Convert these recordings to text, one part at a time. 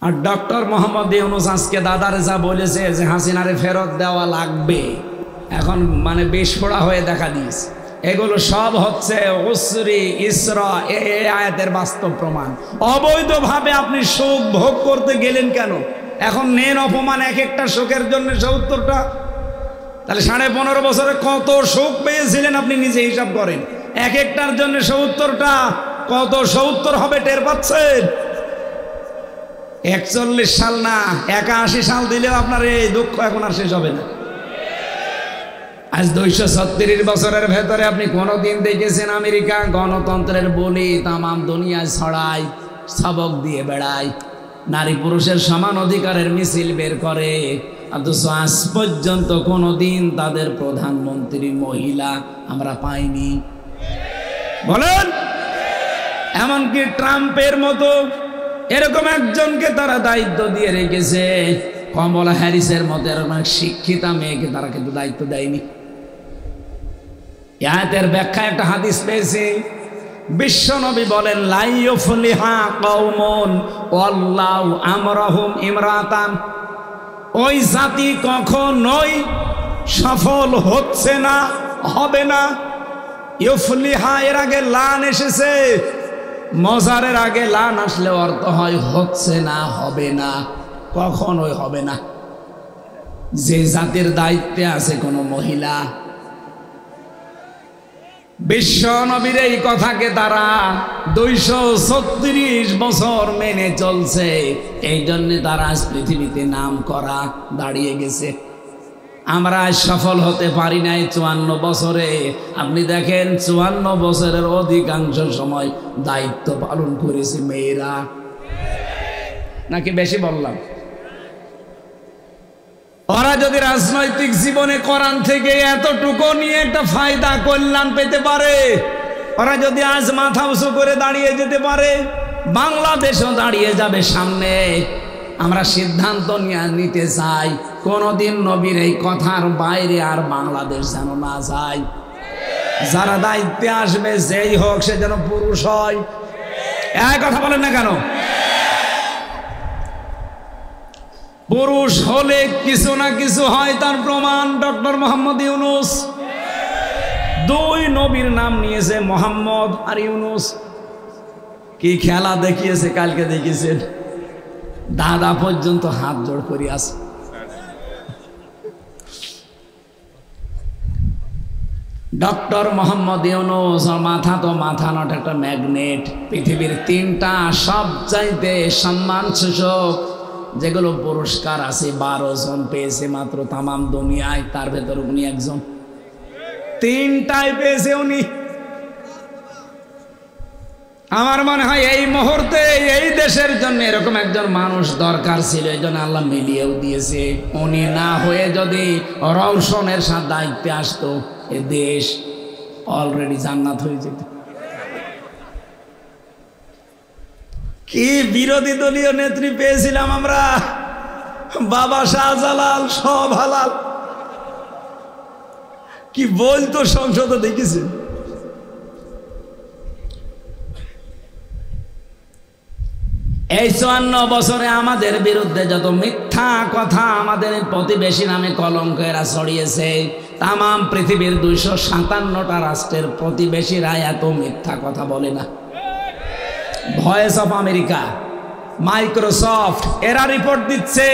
আর doctor Mohammad Yunus আজকে দাদারে যা বলেছে যে হাসিনারে ফেরত দেওয়া লাগবে, এখন মানে বিস্ফোরা হয়ে দেখা দিয়েছে। এগুলো সব হচ্ছে উসরি ইসরা এই আয়াতের বাস্তব প্রমাণ। অবৈধভাবে আপনি সুখ ভোগ করতে গেলেন কেন? এখন নেন অপমান, এক একটা সুখের জন্য ৭০টা, তাহলে ১৫.৫ বছরে কত সুখ পেয়েছিলেন আপনি নিজে হিসাব করেন। এক একটার জন্য ৭০টা, কত ৭০ হবে টের পাচ্ছেন? ৪১ সাল না ৮১ সাল দিলেও আপনার এই দুঃখ এখন আর শেষ হবে না। আজ ২৩৬ বছরের ভেতরে আপনি কোনোদিন দেখেছেন আমেরিকা গণতন্ত্রের বলি তামাম দুনিয়ায় ছড়ায়, সবক দিয়ে বেড়ায়, নারী পুরুষের সমান অধিকারের মিছিল বের করে, অথচ আজ পর্যন্ত কোনোদিন তাদের প্রধানমন্ত্রী মহিলা আমরা পাইনি? বলেন। এমনকি ট্রাম্পের মতো এরকম একজনকে তারা দায়িত্ব দিয়ে রেখেছে, কমলা হ্যারিসের মতো এরকম এক শিক্ষিতা মেয়েকে তারা কিন্তু দায়িত্ব দেয়নি। আয়াতের ব্যাখ্যা একটা হাদিস পেয়েছি, বিশ্বনবী বলেন লা ইউফলিহা কওমুন ওয়াল্লাহু আমরাহুম ইমরাতান, ওই জাতি কখনোই সফল হচ্ছে না, হবে না। ইউফলিহা এর আগে লান এসেছে, মজারের আগে লান আসলে অর্থ হয় হচ্ছে না, হবে না, কখনোই হবে না। যে জাতির দায়িত্বে আছে কোনো মহিলা, বিশ্ব নবীর এই কথাকে তারা ২৩৬ বছর মেনে চলছে, এই জন্য তারা আজ পৃথিবীতে নাম করা দাঁড়িয়ে গেছে। আমরা সফল হতে পারি নাই ৫৪ বছরে। আপনি দেখেন ৫৪ বছরের অধিকাংশ সময় দায়িত্ব পালন করেছে মেয়েরা, নাকি বেশি বললাম? ওরা যদি রাজনৈতিক জীবনে কোরআন থেকে এতটুকু নিয়ে একটা ফায়দা কল্যাণ পেতে পারে, ওরা যদি আজ মাথা উঁচু করে দাঁড়িয়ে যেতে পারে, বাংলাদেশও দাঁড়িয়ে যাবে সামনে। আমরা সিদ্ধান্ত নিতে চাই কোনদিন নবীর এই কথার বাইরে আর বাংলাদেশ যেন না যায়। যারা দায়িত্বে আসবে যেই হোক সে যেন পুরুষ হয়। এই কথা বলেন না কেন? পুরুষ হলে কিছু না কিছু হয়, তার প্রমাণ ডক্টর মোহাম্মদ ইউনূস। ২ নবীর নাম নিয়েছে, মোহাম্মদ আর ইউনূস। কি খেলা দেখিয়েছে কালকে, দেখিয়েছেন দাদা পর্যন্ত হাত জোড় করে আছে। ডক্টর মোহাম্মদ ইউনূস মাথা তো মাথা নট, একটা ম্যাগনেট। পৃথিবীর ৩টা সবচাইতে সম্মানসূচক যেগুলো পুরস্কার আছে ১২ জন পেয়েছে মাত্র তামাম দুনিয়ায়, তার ভেতর উনি একজন। ৩টাই পেয়েছে উনি। আমার মনে হয় এই মুহূর্তে এই দেশের জন্য এরকম একজন মানুষ দরকার ছিল, এই জন্য আল্লাহ মিলিয়েও দিয়েছে। উনি না হয়ে যদি রওশনের সাথে দায়িত্বে আসতো, এ দেশ অলরেডি জান্নাত হয়ে যেত। কি বিরোধী দলীয় নেত্রী পেয়েছিলাম আমরা, বাবা শাহজালাল, সব হালাল। কি বলতো সংসদে, দেখেছেন? এই ৫৪ বছরে আমাদের বিরুদ্ধে যত মিথ্যা কথা আমাদের প্রতিবেশী নামে কলঙ্ক এরা ছড়িয়েছে, তামাম পৃথিবীর ২৫৭টা রাষ্ট্রের প্রতিবেশীরা এত মিথ্যা কথা বলে না। ভয়েস অফ আমেরিকা, মাইক্রোসফট এরা রিপোর্ট দিচ্ছে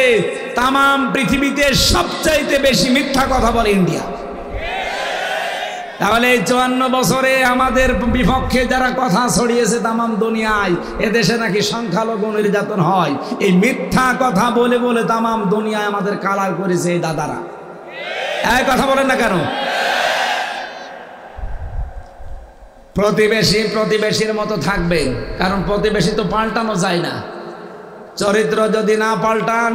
তামাম পৃথিবীতে সবচাইতে বেশি মিথ্যা কথা বলে ইন্ডিয়া। তাহলে এই ৫৪ বছরে আমাদের বিপক্ষে যারা কথা ছড়িয়েছে তামাম দুনিয়ায়, এদেশে নাকি সংখ্যালঘু নির্যাতন হয়, এই মিথ্যা কথা বলে বলে তামাম দুনিয়ায় আমাদের কালার করেছে এই দাদারা। এই কথা বলেন না কেন? প্রতিবেশী প্রতিবেশীর মতো থাকবে, কারণ প্রতিবেশী তো পাল্টানো যায় না। চরিত্র যদি না পাল্টান,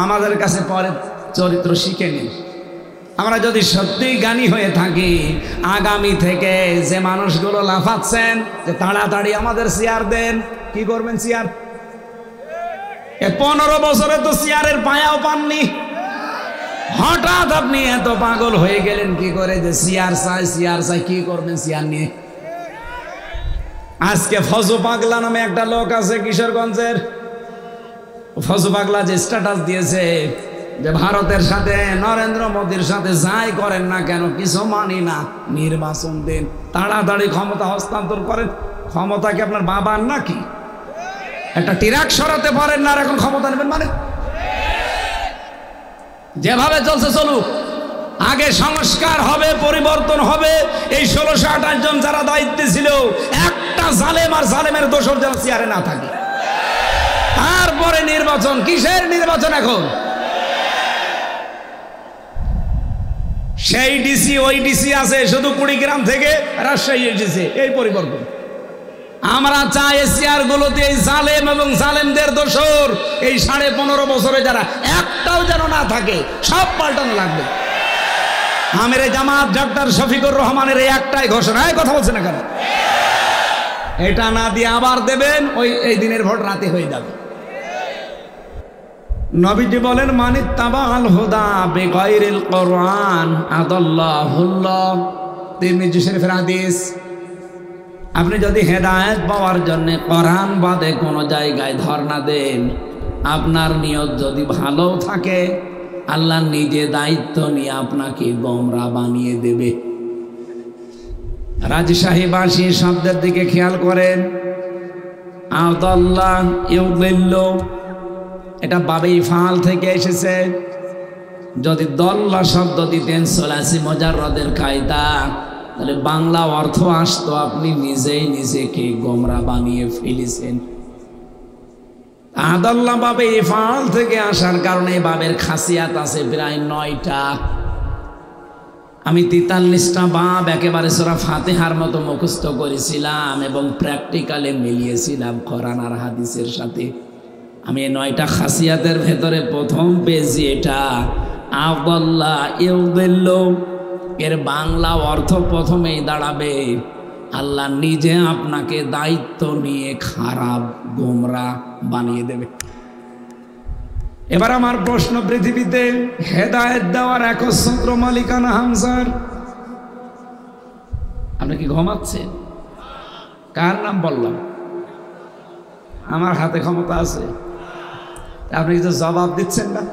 আমাদের কাছে পরে চরিত্র শিখে নিন। আমরা যদি সত্যি জ্ঞানী হয়ে থাকি, আগামী থেকে যে মানুষগুলো লাফাচ্ছেন যে তাড়াতাড়ি আমাদের চেয়ার দেন, কি করবেন? চেয়ার 15 বছরে তো চেয়ারের পায়াও পাননি, হঠাৎ আপনি এত পাগল হয়ে গেলেন কি করে যে চেয়ার চাই, চেয়ার চাই? কি করবেন চেয়ার নিয়ে? আজকে ফজু পাগলা নামে একটা লোক আছে কিশোরগঞ্জের, ফজু পাগলা যে স্ট্যাটাস দিয়েছে যে ভারতের সাথে নরেন্দ্র মোদীর সাথে যাই করেন না কেন কিছু মানি না, নির্বাচন দিন, তাড়াতাড়ি ক্ষমতা হস্তান্তর করেন। ক্ষমতা কি আপনার বাবার নাকি? একটা ট্রাক সরাতে পারেন না আর এখন ক্ষমতা নেবেন মানে? যেভাবে চলছে চলুক, আগে সংস্কার হবে, পরিবর্তন হবে। এই 1628 জন যারা দায়িত্বে ছিল, একটা জালেম আর জালেমের দোসর যেন চেয়ারে না থাকে। তারপরে নির্বাচন। কিসের নির্বাচন এখন? সেই ডিসি ওই ডিসি আছে শুধু কুড়িগ্রাম থেকে রাজশাহী এসেছে, এই পরিবর্তন। আমরা চাই চেয়ার গুলোতে এই জালেম এবং জালেমদের দোসর এই 15.5 বছরে যারা একটাও যেন না থাকে, সব পাল্টানো লাগবে। আমিরে জামাত ডক্টর শফিকুর রহমানের এই একটাই ঘোষণা। কথা বলছে না কেন? এটা না দিয়ে আবার দেবেন, এই দিনের ভোট রাতে হয়ে যাবে। নবীজি বলেন, মানিত্তাবাল হুদা বিগাইরিল কোরআন আদাল্লাহুল্লাহ। তিরমিজি শরীফের হাদিস। আপনি যদি হেদায়েত পাওয়ার জন্য কোরআন বাদে কোনো জায়গায় ধর্ণা দেন, আপনার নিয়ত যদি ভালো থাকে, আল্লাহ নিজে দায়িত্ব নিয়ে আপনাকে গোমরা বানিয়ে দেবে। রাজশাহী বাসী শব্দের দিকে খেয়াল করেন। আদাল্লাহ ইউদিল্লু, এটা বাবে ইফআল থেকে এসেছে। যদি দল্লা শব্দ দিতেন সলাসি মুজাররদের কায়দা, তাহলে বাংলা অর্থ আসতো আপনি নিজেই নিজেকে গোমরা বানিয়ে ফেলেছেন। আদাল্লাহ বাবে ইফআল থেকে আসার কারণে বাবের খাসিয়াত আছে প্রায় 9টা। আমি 43টা বাব একেবারে সূরা ফাতিহার মতো মুখস্থ করেছিলাম এবং প্র্যাকটিক্যালে মিলিয়েছিলাম কোরআন আর হাদিসের সাথে। আমি 9টা খাসিয়াতের ভেতরে প্রথম পেয়েছি এটা, আদাল্লাহ ইউদিল্লু। এর বাংলা অর্থ প্রথমেই দাঁড়াবে আল্লাহ নিজে আপনাকে দায়িত্ব নিয়ে খারাপ গোমরা বানিয়ে দেবে। এবার আমার প্রশ্ন, পৃথিবীতে হেদায়েত দেওয়ার একচ্ছত্র মালিকানা হামজার। আপনি কি ঘুমাচ্ছেন? কার নাম বললাম? আমার হাতে ক্ষমতা আছে, আপনি কিছু জবাব দিচ্ছেন না।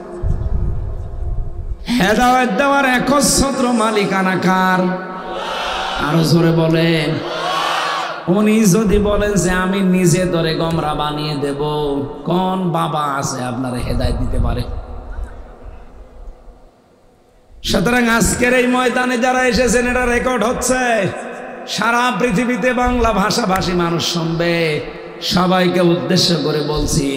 হেদায়েত দেওয়ার একচ্ছত্র মালিকানা কার? আরো জোরে বলেন। উনি যদি বলেন যে আমি নিজে ধরে গোমরা বানিয়ে দেব, কোন বাবা আছে আপনার হেদায়েত দিতে পারে? সুতরাং আজকের এই ময়দানে যারা এসেছেন, এটা রেকর্ড হচ্ছে, সারা পৃথিবীতে বাংলা ভাষাভাষী মানুষ শুনবে। সবাইকে উদ্দেশ্য করে বলছি,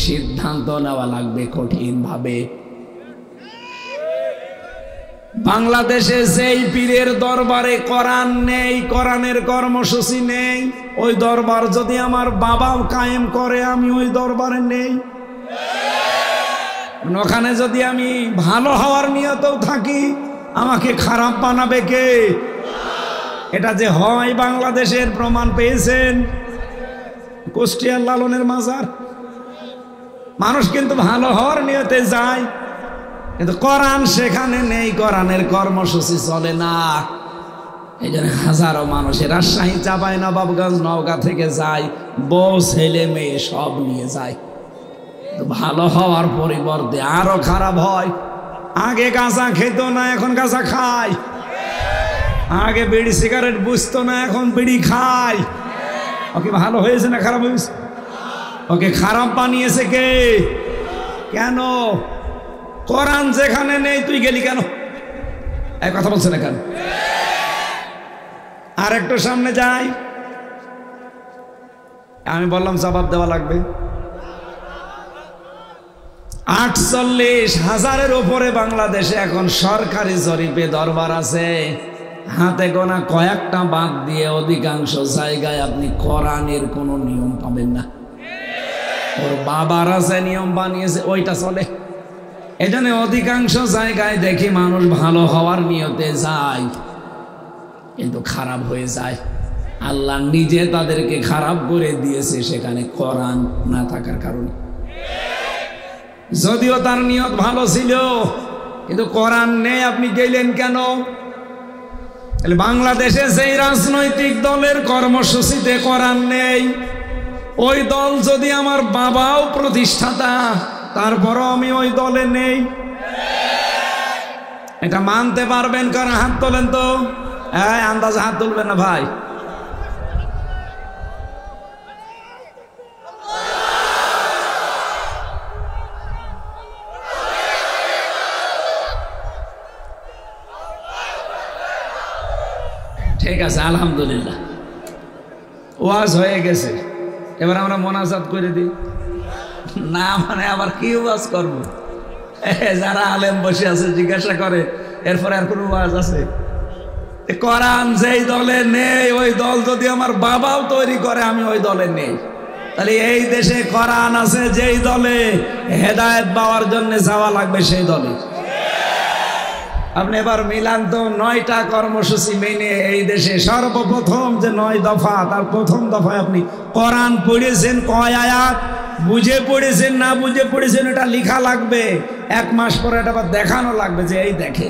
সিদ্ধান্ত নেওয়া লাগবে কঠিন ভাবে। বাংলাদেশে যেই পীরের দরবারে কোরআন নেই, কোরআনের কর্মসূচি নেই, ওই দরবার যদি আমার বাবাও কায়েম করে, আমি ওই দরবারে নেই। ওখানে যদি আমি ভালো হওয়ার নিয়তেও থাকি, আমাকে খারাপ বানাবে কে? এটা যে হয় বাংলাদেশের প্রমাণ পেয়েছেন কুষ্টিয়ার লালনের মাজার। মানুষ কিন্তু ভালো হওয়ার নিয়তে যায়, কিন্তু কোরআন সেখানে নেই, কোরআনের কর্মসূচি চলে না। এই জন্য হাজারো মানুষের রাজশাহী, চাঁপাইনবাবগঞ্জ, নওগাঁ থেকে যায়, বউ ছেলে মেয়ে সব নিয়ে যায়। ভালো হওয়ার পরিবর্তে আরো খারাপ হয়। আগে গাঁজা খেত না, এখন গাঁজা খায়। আগে বিড়ি সিগারেট বুঝতো না, এখন বিড়ি খায়। ওকে ভালো হয়েছে না খারাপ হয়েছে? ওকে খারাপ বানিয়েছে কে? কেন? কোরআন যেখানে নেই তুই গেলি কেন? এই কথা বলছে না কেন? আর একটু সামনে যাই, আমি বললাম জবাব দেওয়া লাগবে। 48,000-এর উপরে বাংলাদেশে এখন সরকারি জরিপে দরবার আছে। হাতে গোনা কয়েকটা বাদ দিয়ে অধিকাংশ জায়গায় আপনি কোরআনের কোনো নিয়ম পাবেন না। ওর বাবারা যে নিয়ম বানিয়েছে ওইটা চলে। এজন্য অধিকাংশ জায়গায় দেখি মানুষ ভালো হওয়ার নিয়তে যায়, কিন্তু খারাপ হয়ে যায়। আল্লাহ নিজে তাদেরকে খারাপ করে দিয়েছে সেখানে কোরআন না থাকার কারণে। যদিও তার নিয়ত ভালো ছিল, কিন্তু কোরআন নেই, আপনি গেলেন কেন? বাংলাদেশে যেই রাজনৈতিক দলের কর্মসূচিতে কোরআন নেই, ওই দল যদি আমার বাবাও প্রতিষ্ঠাতা, তারপরও আমি ওই দলে নেই। এটা মানতে পারবেন? কারণ হাত তোলেন তো। হ্যাঁ, আন্দাজে হাত তুলবেন না ভাই। ঠিক আছে, আলহামদুলিল্লাহ, ওয়াজ হয়ে গেছে। এবার আমরা মোনাজাত করে দিই। না মানে আবার কি ওয়াজ করবো? যারা আলেম বসে আছে জিজ্ঞাসা করে এরপরে আর কোনো ওয়াজ আছে? কোরআন যেই দলে নেই, ওই দল যদি আমার বাবাও তৈরি করে, আমি ওই দলে নেই। তাহলে এই দেশে কোরআন আছে যেই দলে, হেদায়েত পাওয়ার জন্য যাওয়া লাগবে সেই দলে। আপনি এবার মিলান তো 9টা কর্মসূচি মেনে এই দেশে সর্বপ্রথম যে 9 দফা, তার প্রথম দফায় আপনি কোরআন পড়েছেন কয় আয়াত, বুঝে পড়েছেন না বুঝে পড়েছেন, এটা লেখা লাগবে। 1 মাস পরে এটা আবার দেখানো লাগবে যে এই দেখে।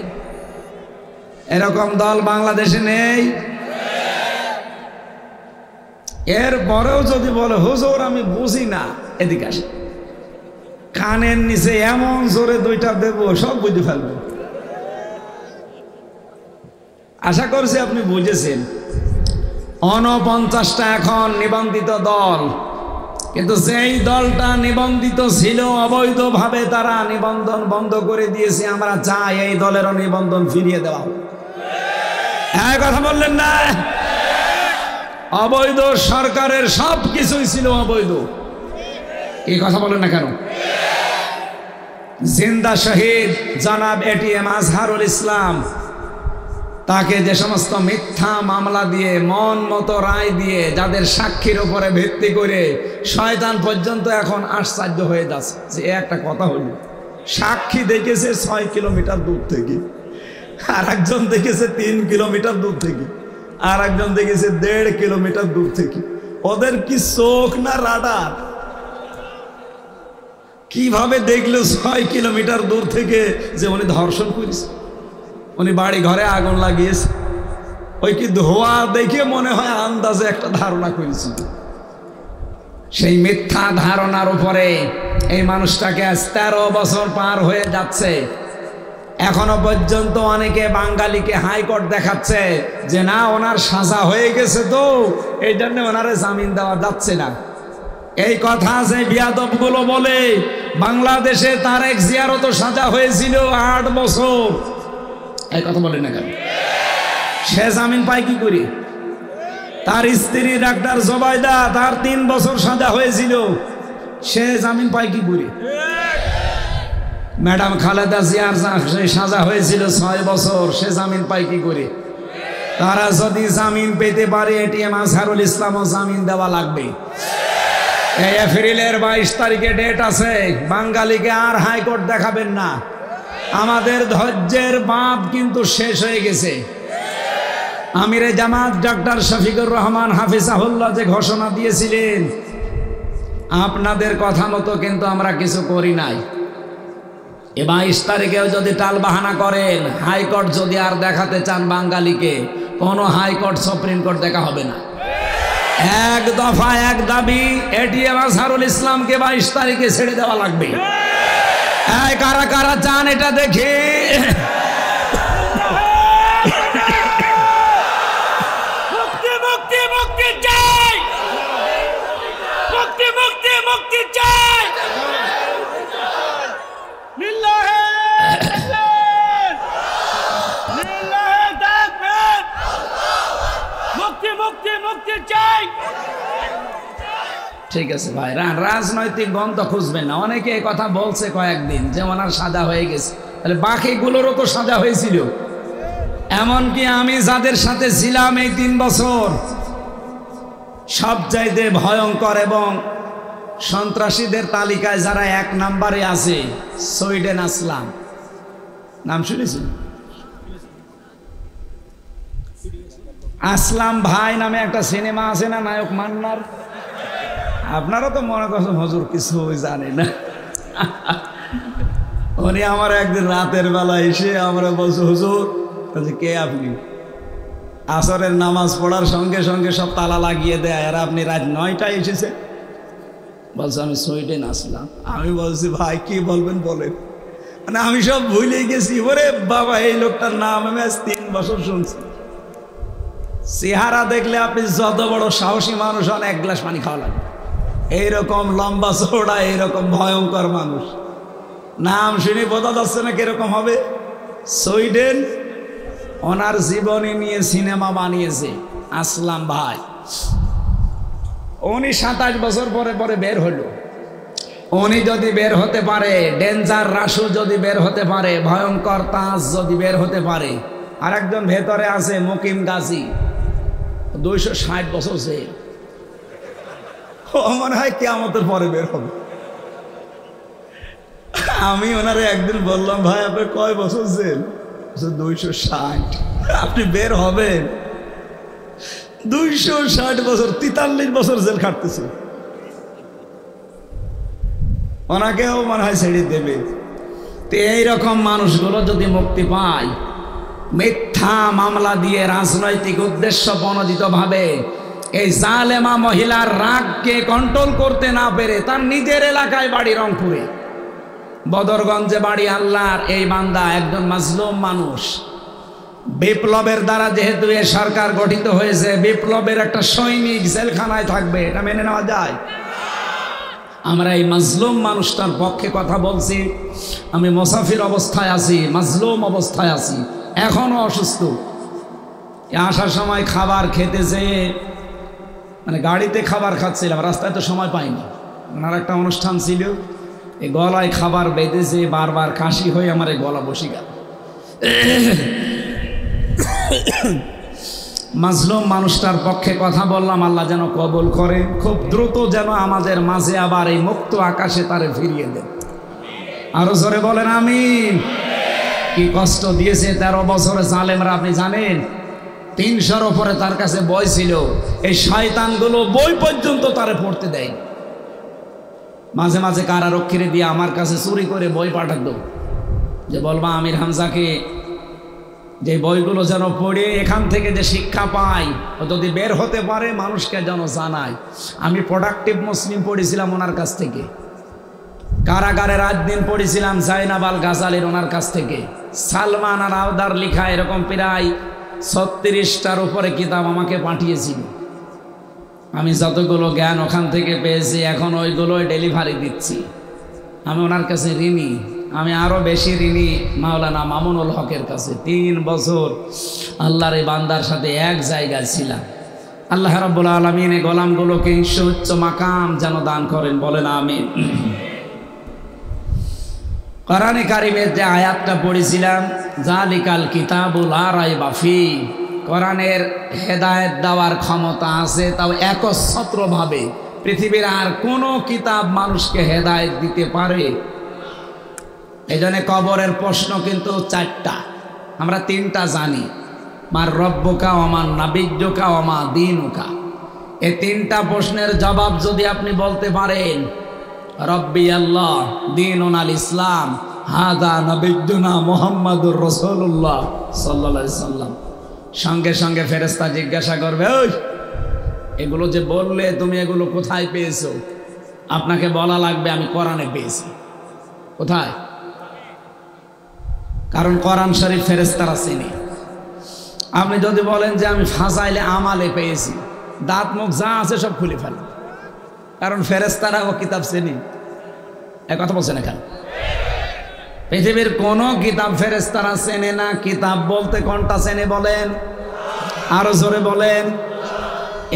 এরকম দল বাংলাদেশে নেই। এরপরেও যদি বলে হুজুর আমি বুঝি না, এদিকে আসে, কানের নিচে এমন জোরে 2টা দেব, সব বুঝে ফেলবে। আশা করছি আপনি বুঝেছেন। 49টা এখন নিবন্ধিত দল, কিন্তু যেই দলটা নিবন্ধিত ছিল অবৈধভাবে তারা নিবন্ধন বন্ধ করে দিয়েছে। আমরা চাই এই দলেরও নিবন্ধন ফিরিয়ে দেওয়া। হ্যাঁ, কথা বললেন না? অবৈধ সরকারের সব কিছুই ছিল অবৈধ। এই কথা বলেন না কেন? জিন্দা শহীদ জনাব এটিএম আজহারুল ইসলাম, তাকে যে সমস্ত মিথ্যা মামলা দিয়ে, মন মতো রায় দিয়ে, যাদের সাক্ষীর উপরে ভিত্তি করে শয়তান পর্যন্ত এখন আশ্চর্য হয়ে যাচ্ছে যে একটা কথা হলো, সাক্ষী দেখেছে 6 কিলোমিটার দূর থেকে, আর একজন দেখেছে 3 কিলোমিটার দূর থেকে, আর একজন দেখেছে 1.5 কিলোমিটার দূর থেকে। ওদের কি চোখ না রাডার? কিভাবে দেখলো 6 কিলোমিটার দূর থেকে যে উনি ধর্ষণ করেছে, উনি বাড়ি ঘরে আগুন লাগিয়েছে? ওই কি ধোয়া দেখে মনে হয় আন্দাজে একটা ধারণা করেছিল। সেই মিথ্যা ধারণার উপরে এই মানুষটাকে 13 বছর পার হয়ে যাচ্ছে। এখনো পর্যন্ত অনেকে বাঙালিকে হাইকোর্ট দেখাচ্ছে যে না, ওনার সাজা হয়ে গেছে, তো এই জন্য ওনারে জামিন দেওয়া যাচ্ছে না। এই কথা যে বিয়াদবগুলো বলে, বাংলাদেশে তারেক জিয়ারও তো সাজা হয়েছিল 8 বছর। এই কথা বলেন না কেন? সে জামিন পায় কি করে? তার স্ত্রী ডাক্তার জোবাইদা, তার 3 বছর সাজা হয়েছিল, সে জামিন পায় কি করে? ম্যাডাম খালেদা জিয়ার সাজা হয়েছিল 6 বছর, সে জামিন পায় কি করে? তারা যদি জামিন পেতে পারে, এটিএম আজহারুল ইসলামও জামিন দেওয়া লাগবে। এই এপ্রিলের 22 তারিখে ডেট আছে। বাঙালিকে আর হাইকোর্ট দেখাবেন না। আমাদের ধৈর্যের বাঁধ কিন্তু শেষ হয়ে গেছে। আমিরে জামাত ডক্টর শফিকুর রহমান হাফিজাহুল্লাহ যে ঘোষণা দিয়েছিলেন, আপনাদের কথা মতো কিন্তু আমরা কিছু করি নাই। 22 তারিখেও যদি টাল বাহানা করেন, হাইকোর্ট যদি আর দেখাতে চান বাঙালিকে, কোনো হাইকোর্ট সুপ্রিম কোর্ট দেখা হবে না। 1 দফা 1 দাবি, এটিএম আজহারুল ইসলামকে 22 তারিখে ছেড়ে দেওয়া লাগবে। কারা কারা চান এটা দেখি? মুক্তি মুক্তি মুক্তি চাই, মুক্তি মুক্তি মুক্তি চাই। লিল্লাহে লিল্লাহে তাকবীর, মুক্তি মুক্তি মুক্তি চাই। ঠিক আছে ভাই, রাজনৈতিক গন্ধ খুঁজবেন না। অনেকে এই কথা বলছে কয়েকদিন যে ওনার সাজা হয়ে গেছে, তাহলে বাকিগুলোরও তো সাজা হয়েছিল। এমনকি আমি যাদের সাথে ছিলাম এই 3 বছর, সবচাইতে ভয়ঙ্কর এবং সন্ত্রাসীদের তালিকায় যারা 1 নম্বরে আছে, সুইডেন আসলাম, নাম শুনেছেন? আসলাম ভাই নামে একটা সিনেমা আছে না, নায়ক মান্নার? আপনারা তো মনে করছেন হুজুর কিছু জানে না। উনি আমার একদিন রাতের বেলা এসে আমরা বলছে, হুজুর কে আপনি? আসরের নামাজ পড়ার সঙ্গে সঙ্গে সব তালা লাগিয়ে দেয়, আর আপনি রাত 9টায় এসেছে। বলছে আমি সুইডেন আসলাম। আমি বলছি ভাই কি বলবেন বলেন, মানে আমি সব ভুলে গেছি। ওরে বাবা, এই লোকটার নাম আমি আজ 3 বছর শুনছি। চেহারা দেখলে আপনি যত বড় সাহসী মানুষ হন 1 গ্লাস পানি খাওয়া লাগবে। এইরকম লম্বা চওড়া, এইরকম ভয়ঙ্কর মানুষ, নাম শুনে বোঝা যাচ্ছে না কিরকম হবে। সুইডেন ওনার জীবনী নিয়ে সিনেমা বানিয়েছে আসলাম ভাই। উনি 27 বছর পরে পরে বের হলো। উনি যদি বের হতে পারে, ডেঞ্জার রাসু যদি বের হতে পারে, ভয়ঙ্কর তাজ যদি বের হতে পারে, আর একজন ভেতরে আছে মুকিম গাজী, 260 বছর জেল। ও মনে হয় কিয়ামতের পরে বের হবে। আমি ওনারে একদিন বললাম ভাই আপনার কয় বছর জেল? 260। আপনি বের হবেন? 260 বছর, 43 বছর জেল খাটতেছে। ওনাকেও মনে হয় ছেড়ে দেবে। তো এইরকম মানুষগুলো যদি মুক্তি পায়, মিথ্যা মামলা দিয়ে রাজনৈতিক উদ্দেশ্য প্রণোদিত ভাবে এই জালেমা মহিলার রাগকে কন্ট্রোল করতে না পেরে, তার নিজের এলাকায় বাড়ি রংপুরে, বদরগঞ্জে বাড়ি, আল্লাহর এই বান্দা একজন মাজলুম মানুষ। বিপ্লবের দ্বারা যেহেতু এ সরকার গঠিত হয়েছে, বিপ্লবের একটা সৈনিক জেলখানায় থাকবে, এটা মেনে নেওয়া যায়? আমরা এই মাজলুম মানুষটার পক্ষে কথা বলছি। আমি মুসাফির অবস্থায় আছি, মাজলুম অবস্থায় আছি, এখনো অসুস্থ। আসার সময় খাবার খেতে যেয়ে, মানে গাড়িতে খাবার খাচ্ছিলাম, রাস্তায় তো সময় পাইনি, ওনার একটা অনুষ্ঠান ছিল, এই গলায় খাবার বেঁধেছে, বারবার কাশি হয়ে আমার এই গলা বসে গেল। মাজলুম মানুষটার পক্ষে কথা বললাম, আল্লাহ যেন কবুল করে, খুব দ্রুত যেন আমাদের মাঝে আবার এই মুক্ত আকাশে তারে ফিরিয়ে দেন। আরো জোরে বলেন আমিন। কি কষ্ট দিয়েছে 13 বছরে জালেমরা, আপনি জানেন? 300-র উপরে তার কাছে বই ছিল। এই শয়তানগুলো বই পর্যন্ত তারে পড়তে দেয়। মাঝে মাঝে কারারক্ষীরে দিয়ে আমার কাছে চুরি করে বই পাঠাতো, যে বলবা আমির হামজাকে যে বইগুলো যেন পড়ে এখান থেকে যে শিক্ষা পাই, ও যদি বের হতে পারে মানুষকে যেন জানায়। আমি প্রোডাক্টিভ মুসলিম পড়েছিলাম ওনার কাছ থেকে, কারাগারে রাত দিন পড়েছিলাম জাইনাব আল গাজালির ওনার কাছ থেকে। সালমান আর আওদার লিখা এরকম প্রায় 36টার উপরে কিতাব আমাকে পাঠিয়েছিল। আমি যতগুলো জ্ঞান ওখান থেকে পেয়েছি এখন ওইগুলোই ডেলিভারি দিচ্ছি। আমি ওনার কাছে ঋণী। আমি আরও বেশি ঋণী মাওলানা মামুনুল হকের কাছে। 3 বছর আল্লাহর এই বান্দার সাথে এক জায়গায় ছিলাম। আল্লাহ রাব্বুল আলামিন এই গোলামগুলোকে উচ্চ মাকাম যেন দান করেন, বলেন আমিন। কোরআনে কারিমের যে আয়াতটা পড়েছিলাম, জালিকাল কিতাবুল লা রাইবা ফি, কোরআনের হেদায়েত দেওয়ার ক্ষমতা আছে, তাও একচ্ছত্রভাবে পৃথিবীর আর কোনো কিতাব মানুষকে হেদায়েত দিতে পারে? এই জন্য কবরের প্রশ্ন কিন্তু 4টা, আমরা 3টা জানি। মার রব্বুকা ওমান নাবিয়্যুকা ওমা দীনুকা। এই 3টা প্রশ্নের জবাব যদি আপনি বলতে পারেন, রব্বি আল্লাহ, দীনুন আল ইসলাম, হাদা নাবিয়্যুনা মুহাম্মাদুর রাসূলুল্লাহ সাল্লাল্লাহু আলাইহি সাল্লাম, সঙ্গে সঙ্গে ফেরেশতা জিজ্ঞাসা করবে, ওই এগুলো যে বললে তুমি, এগুলো কোথায় পেয়েছো? আপনাকে বলা লাগবে আমি কোরআনে পেয়েছি। কোথায়? কারণ কোরআন শরীফ ফেরেশতারা চেনে। আপনি যদি বলেন যে আমি ফাজাইলে আমালে পেয়েছি, দাঁত মুখ যা আছে সব খুলে ফেলেন, কারণ ফেরেশতারা ও কিতাব চেনে। এক কথা বলছেন এখানে, পৃথিবীর কোনো কিতাব ফেরেশতারা চেনে না। কিতাব বলতে কোনটা চেনে বলেন? আরো জোরে বলেন।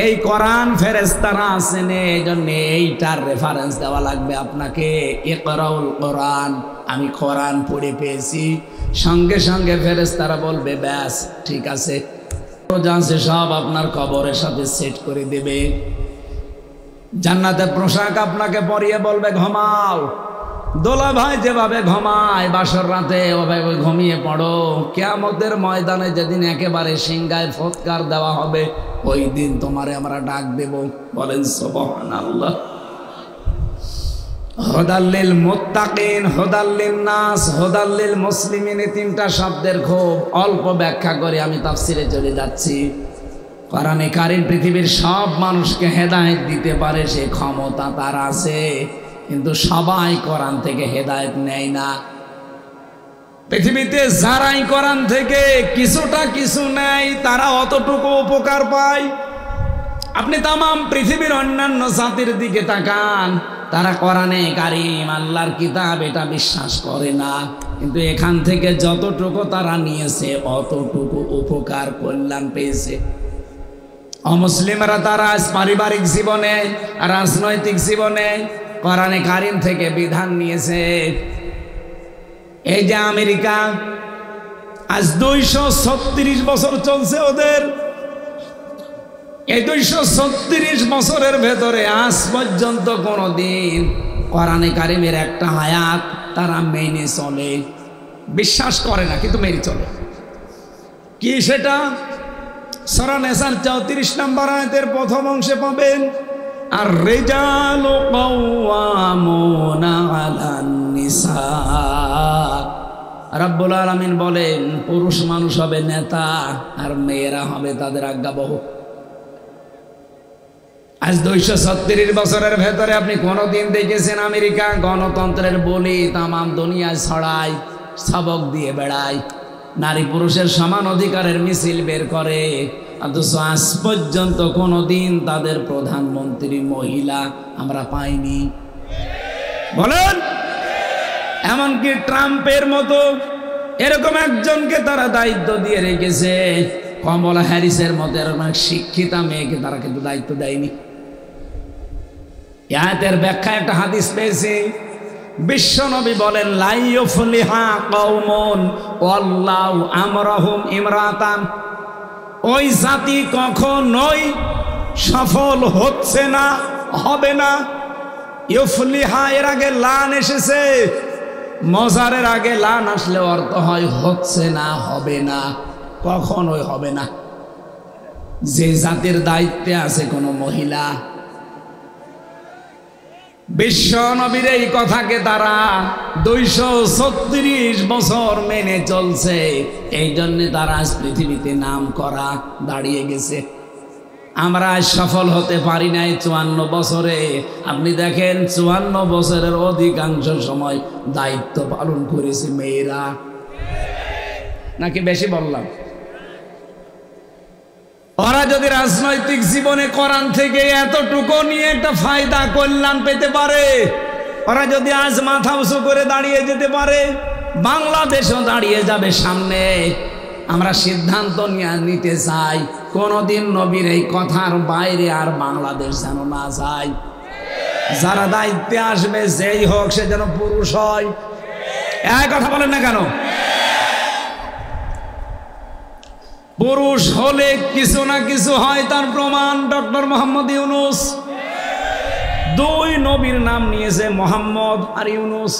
এই কোরআন ফেরেশতারা চেনে, এই জন্য এইটার রেফারেন্স দেওয়া লাগবে আপনাকে। ইকরাউল কোরআন, আমি কোরআন পড়ে পেয়েছি। সঙ্গে সঙ্গে ফেরেশতারা বলবে ব্যাস ঠিক আছে, জানছে সব আপনার কবরের সাথে সেট করে দেবে। জান্নাতের পোশাক আপনাকে পরিয়ে বলবে ঘুমাও। দোলা ভাই যেভাবে ঘুমায় বাসর রাতে, ওভাবে ঘুমিয়ে পড়ো। কিয়ামতের ময়দানে যেদিন একেবারে সিংহায় ফৎকার দেওয়া হবে, ওই দিন তোমারে আমরা ডাক দেব। বলেন সুবহানাল্লাহ। হুদাল্লিল মুত্তাকিন, হুদাল্লিন নাস, হুদাল্লিল মুসলিমিন, 3টা শব্দের খুব অল্প ব্যাখ্যা করে আমি তাফসিরে চলে যাচ্ছি। কোরআনে কারিম পৃথিবীর সব মানুষকে হেদায়েত দিতে পারে, সে ক্ষমতা তার আছে, কিন্তু সবাই কোরআন থেকে হেদায়েত নেয় না। পৃথিবীতে যারাই কোরআন থেকে কিছুটা কিছু নেয় তারা অতটুকু উপকার পায়। আপনি তামাম পৃথিবীর অন্যান্য জাতির দিকে তাকান, তারা কোরআনে কারিম আল্লাহর কিতাব এটা বিশ্বাস করে না, কিন্তু এখান থেকে যতটুকু তারা নিয়েছে অতটুকু উপকার কল্যাণ পেয়েছে। অমুসলিমরা তারা পারিবারিক জীবনে, রাজনৈতিক জীবনে কোরআনে কারিম থেকে বিধান নিয়েছে। এই যে আমেরিকা, আজ 236 বছর চলছে ওদের। এই 236 বছরের ভেতরে আজ পর্যন্ত কোনদিন কোরআনে কারিমের একটা আয়াত তারা মেনে চলে, বিশ্বাস করে না কিন্তু মেনে চলে। কি সেটা? সূরা নিসার 34 নম্বর আয়াতের প্রথম অংশে পাবেন, আর রিজালু কাওয়ামুনা আলান নিসা। রাব্বুল আলামিন বলেন পুরুষ মানুষ হবে নেতা আর মেয়েরা হবে তাদের আজ্ঞাবহ। আজ 236 বছরের ভেতরে আপনি কোনদিন দেখেছেন আমেরিকা গণতন্ত্রের বলি তামাম দুনিয়ায় ছড়ায়, সবক দিয়ে বেড়ায়, নারী পুরুষের সমান অধিকারের মিছিল বের করে, অথচ আজ পর্যন্ত কোনদিন তাদের প্রধানমন্ত্রী মহিলা আমরা পাইনি? বলেন। এমনকি ট্রাম্পের মতো এরকম একজনকে তারা দায়িত্ব দিয়ে রেখেছে, কমলা হ্যারিসের মতো এরকম শিক্ষিতা মেয়েকে তারা কিন্তু দায়িত্ব দেয়নি। আয়াতের ব্যাখ্যা একটা হাদিস পেয়েছি, বিশ্বনবী বলেন লা ইউফলিহা কওমুন ওয়াল্লাহু আমরাহুম ইমরাতান। ওই জাতি কখনোই সফল হচ্ছে না, হবে না। ইউফলিহা এর আগে লান এসেছে, মজারের আগে লান আসলে অর্থ হয় হচ্ছে না, হবে না, কখনোই হবে না। যে জাতির দায়িত্বে আছে কোনো মহিলা, বিশ্ব নবীর এই কথাকে তারা 236 বছর মেনে চলছে, এই জন্য তারা আজ পৃথিবীতে নাম করা দাঁড়িয়ে গেছে। আমরা আজ সফল হতে পারি নাই 54 বছরে। আপনি দেখেন 54 বছরের অধিকাংশ সময় দায়িত্ব পালন করেছে মেয়েরা, নাকি বেশি বললাম? ওরা যদি রাজনৈতিক জীবনে কোরআন থেকে এতটুকু নিয়ে একটা ফায়দা কল্যাণ পেতে পারে, ওরা যদি আজ মাথা উঁচু করে দাঁড়িয়ে যেতে পারে, বাংলাদেশও দাঁড়িয়ে যাবে সামনে। আমরা সিদ্ধান্ত নিতে চাই কোনদিন নবীর এই কথার বাইরে আর বাংলাদেশ যেন না যায়। যারা দায়িত্বে আসবে যেই হোক সে যেন পুরুষ হয়। এই কথা বলেন না কেন? পুরুষ হলে কিছু না কিছু হয়, তার প্রমাণ ডক্টর মোহাম্মদ ইউনূস। 2 নবীর নাম নিয়েছে, মোহাম্মদ আর ইউনূস।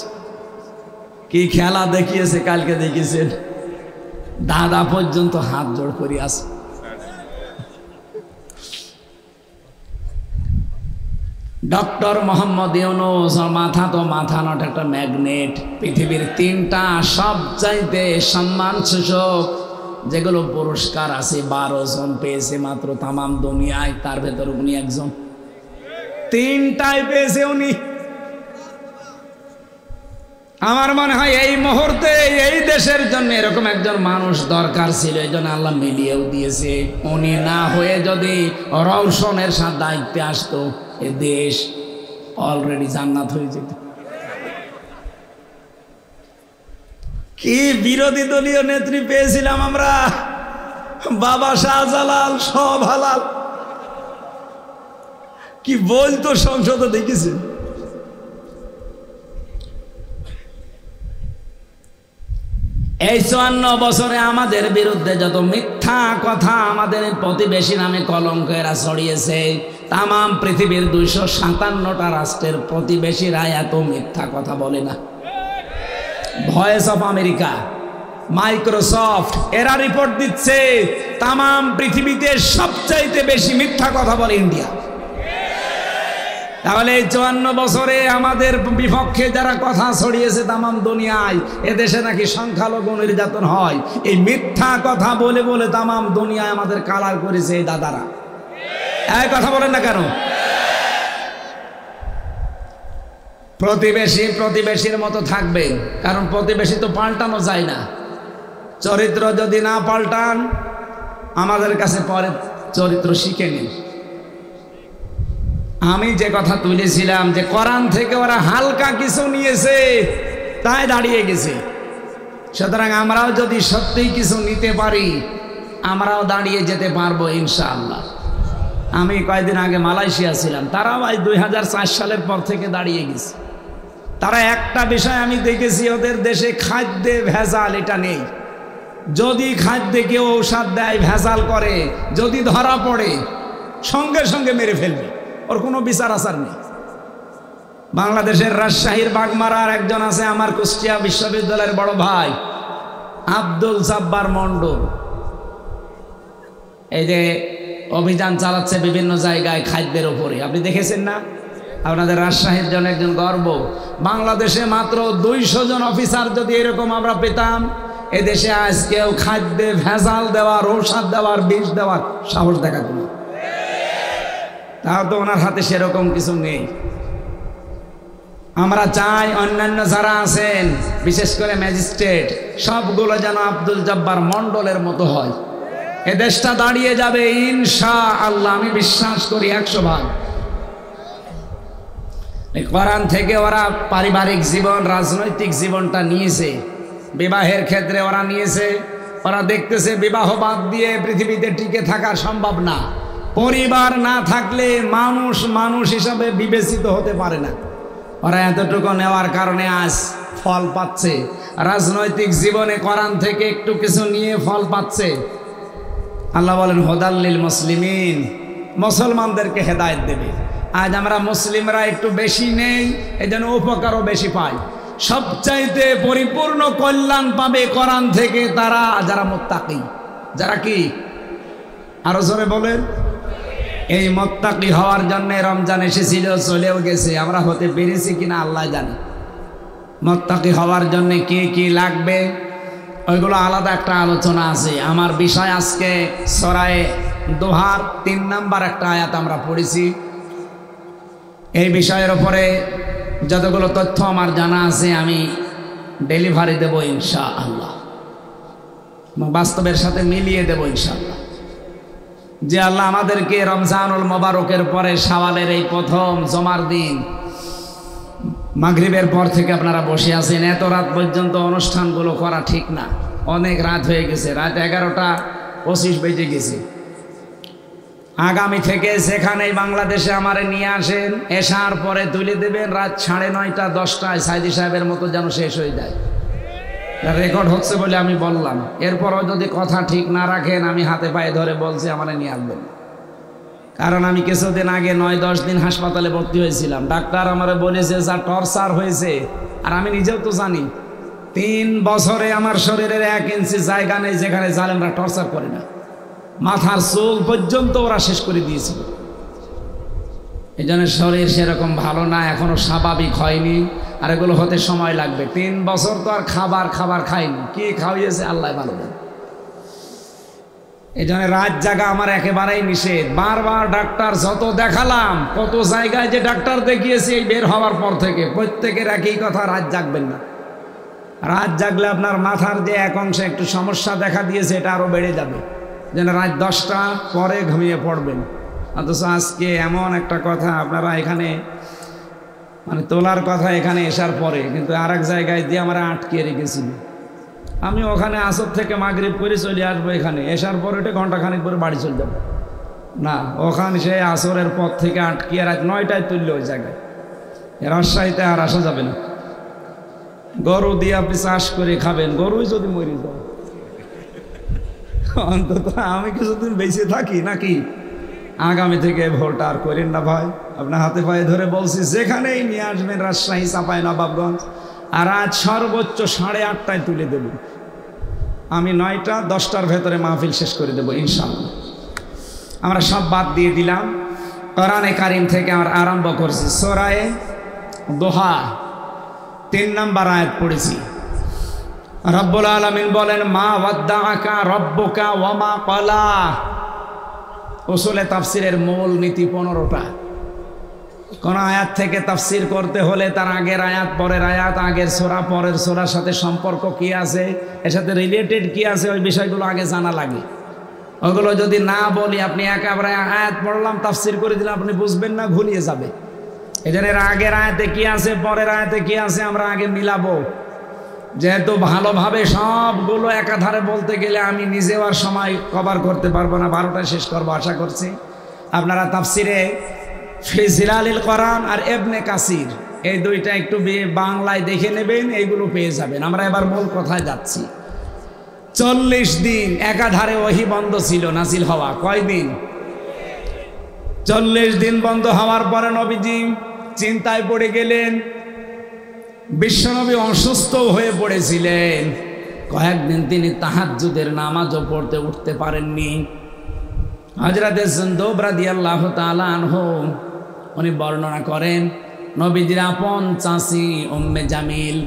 কি খেলা দেখিয়েছে কালকে, দেখিয়েছেন দাদা পর্যন্ত হাত জোড় করে আছে। ডক্টর মোহাম্মদ ইউনূস, মাথা তো মাথা নট, একটা ম্যাগনেট। পৃথিবীর 3টা সবচাইতে সম্মানসূচক যেগুলো পুরস্কার আছে 12 জন পেয়েছে মাত্র তামাম দুনিয়ায়, তার ভেতর উনি একজন। 3টাই পেয়েছে উনি। আমার মনে হয় এই মুহূর্তে এই দেশের জন্য এরকম একজন মানুষ দরকার ছিল, এই জন্য আল্লাহ মিলিয়েও দিয়েছে। উনি না হয়ে যদি রওশনের সাথে দায়িত্বে আসতো, এ দেশ অলরেডি জান্নাত হয়ে যেত। কি বিরোধী দলীয় নেত্রী পেয়েছিলাম আমরা, বাবা শাহজালাল, সব হালাল। কি বলতো সংসদে, দেখেছেন? এই 54 বছরে আমাদের বিরুদ্ধে যত মিথ্যা কথা আমাদের প্রতিবেশী নামে কলঙ্ক এরা ছড়িয়েছে, তামাম পৃথিবীর 257টা রাষ্ট্রের প্রতিবেশীরা এত মিথ্যা কথা বলে না। ভয়েস অফ আমেরিকা, মাইক্রোসফট এরা রিপোর্ট দিচ্ছে তামাম পৃথিবীতে সবচাইতে বেশি মিথ্যা কথা বলে ইন্ডিয়া। তাহলে এই 54 বছরে আমাদের বিপক্ষে যারা কথা ছড়িয়েছে তামাম দুনিয়ায়, এদেশে নাকি সংখ্যালঘু নির্যাতন হয়, এই মিথ্যা কথা বলে বলে তামাম দুনিয়ায় আমাদের কালার করেছে এই দাদারা। এই কথা বলেন না কেন? প্রতিবেশী প্রতিবেশীর মতো থাকবে, কারণ প্রতিবেশী তো পাল্টানো যায় না। চরিত্র যদি না পাল্টান, আমাদের কাছে পরে চরিত্র শিখে নিন। আমি যে কথা তুলেছিলাম যে কোরআন থেকে ওরা হালকা কিছু নিয়েছে তাই দাঁড়িয়ে গেছে, সুতরাং আমরাও যদি সত্যিই কিছু নিতে পারি আমরাও দাঁড়িয়ে যেতে পারবো ইনশাআল্লাহ। আমি কয়েকদিন আগে মালয়েশিয়া ছিলাম, তারাও 2004 সালের পর থেকে দাঁড়িয়ে গেছে। তারা একটা বিষয় আমি দেখেছি, ওদের দেশে খাদ্যে ভেজাল এটা নেই। যদি খাদ্যে কেউ ঔষধ দেয়, ভেজাল করে, যদি ধরা পড়ে সঙ্গে সঙ্গে মেরে ফেলবে, ওর কোনো বিচার আচার নেই। বাংলাদেশের রাজশাহীর বাগমারার একজন আছে আমার কুষ্টিয়া বিশ্ববিদ্যালয়ের বড় ভাই আব্দুল জব্বার মন্ডল, এই যে অভিযান চালাচ্ছে বিভিন্ন জায়গায় খাদ্যের উপরে, আপনি দেখেছেন না? আপনাদের রাজশাহীর জন্য একজন গর্ব। বাংলাদেশে মাত্র 200 জন অফিসার যদি এরকম আমরা পেতাম, এদেশে আজ কেউ খাদ্যে ভেজাল দেওয়ার, ঔষধ দেওয়ার, বিষ দেওয়ার সাহস দেখাতো না। তাও তো ওনার হাতে সেরকম কিছু নেই। আমরা চাই অন্যান্য যারা আছেন, বিশেষ করে ম্যাজিস্ট্রেট, সবগুলো যেন আব্দুল জব্বার মন্ডলের মতো হয়। এ দেশটা দাঁড়িয়ে যাবে ইনশাআল্লাহ, আমি বিশ্বাস করি 100%। কোরআন থেকে ওরা পারিবারিক জীবন, রাজনৈতিক জীবনটা নিয়েছে, বিবাহের ক্ষেত্রে ওরা নিয়েছে। ওরা দেখতেছে বিবাহ বাদ দিয়ে পৃথিবীতে টিকে থাকা সম্ভব না। পরিবার না থাকলে মানুষ মানুষ হিসাবে বিবেচিত হতে পারে না। ওরা এতটুকু নেওয়ার কারণে আজ ফল পাচ্ছে। রাজনৈতিক জীবনে কোরআন থেকে একটু কিছু নিয়ে ফল পাচ্ছে। আল্লাহ বলেন হুদাল্লিল মুসলিমিন, মুসলমানদেরকে হেদায়েত দেবে। আজ আমরা মুসলিমরা একটু বেশি নেই, এই জন্য উপকারও বেশি পাই। সবচাইতে পরিপূর্ণ কল্যাণ পাবে কোরআন থেকে তারা যারা মুত্তাকি। যারা কি? আরো জোরে বলেন। এই মুত্তাকি হওয়ার জন্য রমজান এসেছিল, চলেও গেছে, আমরা হতে পেরেছি কিনা আল্লাহ জানে। মুত্তাকি হওয়ার জন্য কি কি লাগবে ওইগুলো আলাদা একটা আলোচনা আছে। আমার বিষয় আজকে সূরা দোহার 3 নম্বর একটা আয়াত আমরা পড়েছি। এই বিষয়ের উপরে যতগুলো তথ্য আমার জানা আছে আমি ডেলিভারি দেব ইনশাআল্লাহ, বাস্তবের সাথে মিলিয়ে দেব ইনশাআল্লাহ। যে আল্লাহ আমাদেরকে রমজানুল মোবারকের পরে শাওয়ালের এই প্রথম জমার দিন, মাগরিবের পর থেকে আপনারা বসে আছেন, এত রাত পর্যন্ত অনুষ্ঠানগুলো করা ঠিক না। অনেক রাত হয়ে গেছে, রাত 11:25 বেজে গেছে। আগামী থেকে যেখানেই বাংলাদেশে আমারে নিয়ে আসেন, এশার পরে তুলে দেবেন, রাত 9:30 10টায় সাইদি সাহেবের মতো যেন শেষ হয়ে যায়। রেকর্ড হচ্ছে বলে আমি বললাম, এরপরও যদি কথা ঠিক না রাখেন আমি হাতে পায়ে ধরে বলছি আমারে নিয়ে আসবেন। কারণ আমি কিছুদিন আগে 9-10 দিন হাসপাতালে ভর্তি হয়েছিলাম। ডাক্তার আমারে বলেছে যা টর্চার হয়েছে, আর আমি নিজেও তো জানি 3 বছরে আমার শরীরের 1 ইঞ্চি জায়গা নেই যেখানে জালেমরা টর্চার করে না। মাথার চুল পর্যন্ত ওরা শেষ করে দিয়েছিল। এই জন্য শরীর সেরকম ভালো না, এখনো স্বাভাবিক হয়নি, আর এগুলো হতে সময় লাগবে। 3 বছর তো আর খাবার খাইনি, কি খাওয়িয়েছে আল্লাহ ভালো জানে। এই জন্য রাত জাগা আমার একেবারেই নিষেধ। বারবার ডাক্তার যত দেখালাম, কত জায়গায় যে ডাক্তার দেখিয়েছি এই বের হওয়ার পর থেকে, প্রত্যেকের একই কথা, রাত জাগবেন না। রাত জাগলে আপনার মাথার যে এক অংশে একটু সমস্যা দেখা দিয়েছে এটা আরও বেড়ে যাবে, যেন রাত 10টা পরে ঘুমিয়ে পড়বেন। অথচ আজকে এমন একটা কথা আপনারা এখানে মানে তোলার কথা এখানে এসার পরে, কিন্তু আর এক জায়গায় দিয়ে আমরা আটকে রেখেছিল। আমি ওখানে আসর থেকে মাগরিব করে চলে আসবো, এখানে এসার পরে ওটা ঘন্টাখানেক পরে বাড়ি চলে যাবো না। ওখানে সে আসরের পর থেকে আটকিয়ে রাত 9টায় তুললে ওই জায়গায়। রাজশাহীতে আর আসা যাবে না। গরু দিয়ে আপনি চাষ করে খাবেন, গরুই যদি মরে যায় অন্তত আমি কিছুদিন বেঁচে থাকি নাকি। আগামী থেকে ভুলটা আর করেন না ভাই, আপনার হাতে পায়ে ধরে বলছি, যেখানেই নিয়ে আসবেন রাজশাহী, চাঁপাইনবাবগঞ্জ, আর আজ সর্বোচ্চ 8:30টায় তুলে দেব। আমি 9টা 10টার ভেতরে মাহফিল শেষ করে দেবো ইনশাআল্লাহ। আমরা সব বাদ দিয়ে দিলাম, কোরআনে কারিম থেকে আমরা আরম্ভ করছি সূরা দোহা 3 নম্বর আয়াত পড়েছি। রব্বুল আলামিন বলেন মা ওয়াদ্দাআকা রব্বুকা ওয়া মা ক্বালা। উসুলে তাফসীরের মূল নীতি 15টা। কোন আয়াত থেকে তাফসীর করতে হলে তার আগের আয়াত পরের আয়াত, আগের সূরা পরের সূরার সাথে সম্পর্ক কি আছে, এর সাথে রিলেটেড কি আছে, ওই বিষয়গুলো আগে জানা লাগে। ওগুলো যদি না বলি, আপনি একেবারে আয়াত পড়লাম তাফসীর করে দিলাম, আপনি বুঝবেন না, ঘুরিয়ে যাবে। এজন্য আগের আয়াতে কি আছে পরের আয়াতে কি আছে আমরা আগে মিলাবো। যেহেতু ভালোভাবে সবগুলো একাধারে বলতে গেলে আমি নিজেও আর সময় কভার করতে পারবো না, 12টায় শেষ করবো আশা করছি। আপনারা তাফসিরে ফি জিলালিল কোরআন আর ইবনে কাসির এই দুইটা একটু বাংলায় দেখে নেবেন, এইগুলো পেয়ে যাবেন। আমরা এবার মূল কথায় যাচ্ছি। 40 দিন একাধারে ওহী বন্ধ ছিল নাজিল হওয়া। কয়দিন? 40 দিন বন্ধ হওয়ার পরে নবীজি চিন্তায় পড়ে গেলেন। বিশ্বনবী অসুস্থ হয়ে পড়েছিলেন, কয়েকদিন তিনি তাহাজ্জুদের নামাজও পড়তে উঠতে পারেননি। হযরত জুনদুব রাদিয়াল্লাহু তাআলা আনহু উনি বর্ণনা করেন, নবীজির আপন চাচি উম্মে জামিল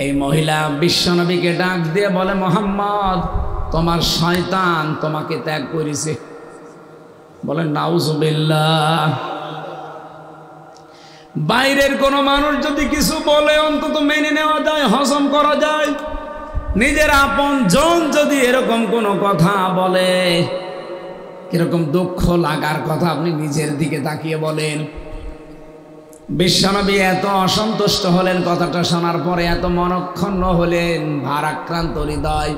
এই মহিলা বিশ্বনবীকে ডাক দিয়ে বলে, মুহাম্মদ তোমার শয়তান তোমাকে ত্যাগ করেছে। বলেন নাউজুবিল্লাহ। বাইরের কোন মানুষ যদি কিছু বলে অন্তত মেনে নেওয়া যায়, হজম করা যায়। নিজের আপন জন যদি এরকম কোনো কথা বলে, কিরকম দুঃখ লাগার কথা আপনি নিজের দিকে তাকিয়ে বলেন। বিশ্বনবী এত অসন্তুষ্ট হলেন কথাটা শোনার পরে, এত মনক্ষুণ্ণ হলেন, ভারাক্রান্ত হৃদয়।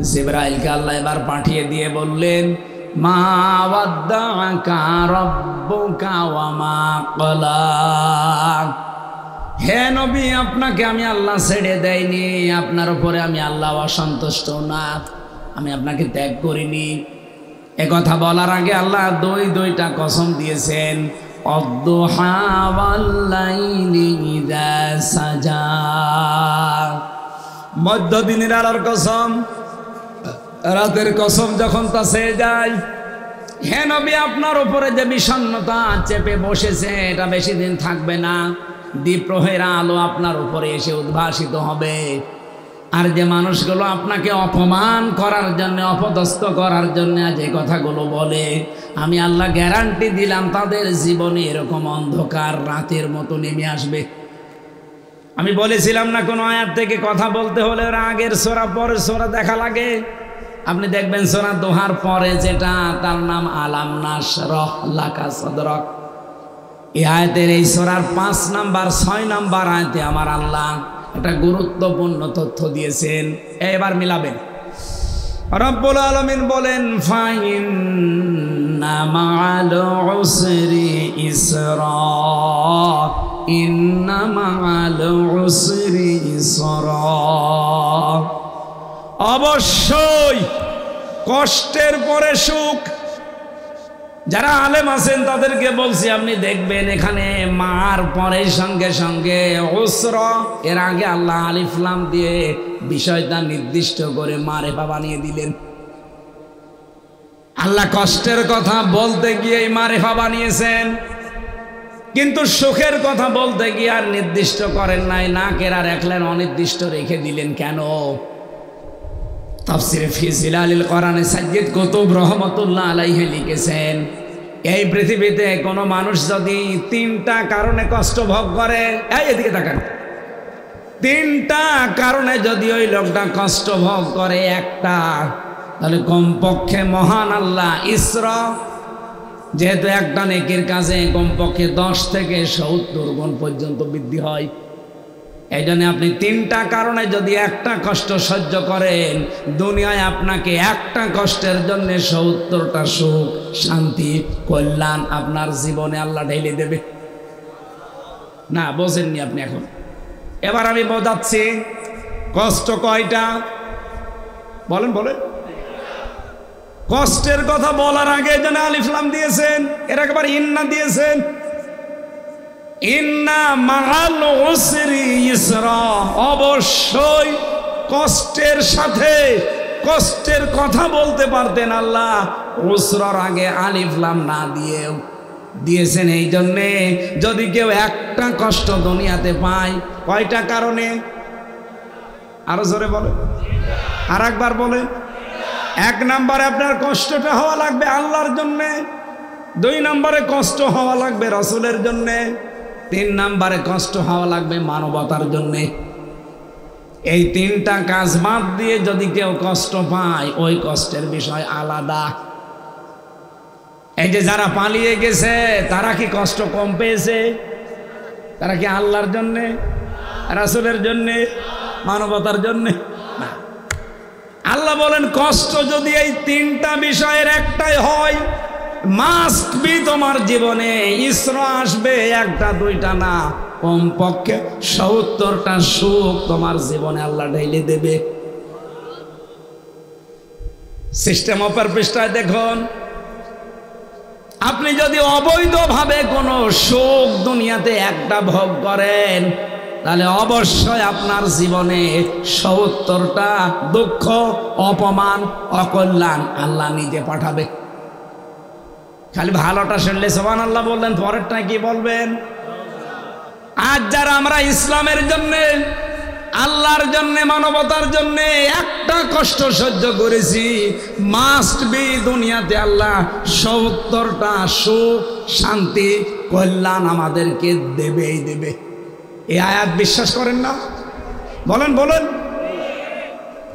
জিবরাইলকে আল্লাহ এবার পাঠিয়ে দিয়ে বললেন, মা ওয়াদ্দাআকা রব্বুকা ওয়া মা ক্বালা। হে নবী, আপনাকে আমি আল্লাহ ছেড়ে দেয়নি, আপনার উপরে আমি আল্লাহ অসন্তুষ্ট না, আমি আপনাকে ত্যাগ করিনি। একথা বলার আগে আল্লাহ দুইটা কসম দিয়েছেন, অদ্দুহা ওয়াল লাইলি ইযা সাজা। মধ্যদিনের আলোর কসম, রাতের কসম যখন তা ছেয়ে যায়। হে নবী, আপনার উপরে যে বিষণ্ণতা চেপে বসেছে এটা বেশি দিন থাকবে না। দ্বীপ্রহের আলো আপনার উপরে এসে উদ্ভাসিত হবে। আর যে মানুষগুলো আপনাকে অপমান করার জন্য, অপদস্থ করার জন্য যে কথাগুলো বলে, আমি আল্লাহ গ্যারান্টি দিলাম তাদের জীবনে এরকম অন্ধকার রাতের মতো নেমে আসবে। আমি বলেছিলাম না, কোনো আয়াত থেকে কথা বলতে হলে ওরা আগের সূরা পরের সূরা দেখা লাগে। আপনি দেখবেন সূরা দোহার পরে যেটা, তার নাম আলাম নাশরাহ লাকা সাদরাক। এই আয়াতের এই সূরার 5 নাম্বার 6 নাম্বার আয়াতে আমার আল্লাহ একটা গুরুত্বপূর্ণ তথ্য দিয়েছেন। এবার মিলাবেন। রব্বুল আলামিন বলেন, ফাইন্না মাআল উসরি ইসরা, ইন্না মাআল উসরি ইসরা। অবশ্যই কষ্টের পরে সুখ। যারা আলেম আছেন তাদেরকে বলছি, আপনি দেখবেন এখানে মার পরে সঙ্গে সঙ্গে উসরা, এর আগে আল্লাহ আলিফ লাম দিয়ে বিষয়টা নির্দিষ্ট করে মারেফা বানিয়ে দিলেন। আল্লাহ কষ্টের কথা বলতে গিয়ে মারেফা বানিয়েছেন, কিন্তু সুখের কথা বলতে গিয়ে আর নির্দিষ্ট করেন নাই, না কেরা রাখলেন, অনির্দিষ্ট রেখে দিলেন। কেন? তাফসিরে ফি জিলালিল কোরআনে সাইয়্যিদ কুতুব রহমাতুল্লাহ আলাইহি লিখেছেন, এই পৃথিবীতে কোনো মানুষ যদি 3টা কারণে কষ্ট ভোগ করে, এদিকে তাকান, 3টা কারণে যদি ওই লোকটা কষ্ট ভোগ করে একটা, তাহলে কমপক্ষে মহান আল্লাহ ইসরা, যেহেতু একটা নেকির কাজে কমপক্ষে 10 থেকে 70 গুণ পর্যন্ত বৃদ্ধি হয়। এই জন্য আপনি 3টা কারণে যদি একটা কষ্ট সহ্য করেন, দুনিয়ায় আপনাকে একটা কষ্টের জন্য 70টা সুখ, শান্তি, কল্যাণ আপনার জীবনে আল্লাহ ঢেলে দেবে। না বোঝেননি আপনি এখন। এবার আমি বোঝাচ্ছি কষ্ট কয়টা। বলেন বলেন। কষ্টের কথা বলার আগে যেন আলিফ লাম দিয়েছেন, এর একবার ইন্না দিয়েছেন। ইন্না মাআল উসরি ইসরা, অবশ্যই কষ্টের সাথে কষ্টের কথা বলতে পারতেন আল্লাহ উসরার আগে আলিফ লাম না দিয়েও। দিয়েছেন এই জন্যে যদি কেউ একটা কষ্ট দুনিয়াতে পায়, কয়টা কারণে? আরো জোরে বলে, আর একবার বলে। 1 নম্বরে আপনার কষ্টটা হওয়া লাগবে আল্লাহর জন্যে, 2 নম্বরে কষ্ট হওয়া লাগবে রাসূলের জন্যে, 3 নম্বরে কষ্ট হওয়া লাগবে মানবতার জন্যে। এই 3টা কাজ বাদ দিয়ে যদি কেউ কষ্ট পায়, ওই কষ্টের বিষয় আলাদা। এই যে যারা পালিয়ে গেছে, তারা কি কষ্ট কম পেয়েছে? তারা কি আল্লাহর জন্যে, রাসূলের জন্যে, মানবতার জন্যে? না। আল্লাহ বলেন কষ্ট যদি এই 3টা বিষয়ের একটাই হয়, মাস্ট বি তোমার জীবনে ইসরা আসবে, 1টা 2টা না, কমপক্ষে 70টা সুখ তোমার জীবনে আল্লাহ ঢেলে দেবে। সিস্টেম অফার পৃষ্ঠায় দেখুন, আপনি যদি অবৈধভাবে কোনো সুখ দুনিয়াতে একটা ভোগ করেন, তাহলে অবশ্যই আপনার জীবনে 70টা দুঃখ, অপমান, অকল্যাণ আল্লাহ নিজে পাঠাবে। খালি ভালোটা শুনলে সুবহানাল্লাহ বললেন, পরেরটা কি বলবেন? আজ যারা আমরা ইসলামের জন্য, আল্লাহর জন্য, মানবতার জন্য একটা কষ্ট সহ্য করেছি, মাস্ট বি দুনিয়াতে আল্লাহ 70টা সুখ, শান্তি, কল্যাণ আমাদেরকে দেবেই দেবে। এই আয়াত বিশ্বাস করেন না? বলেন বলেন।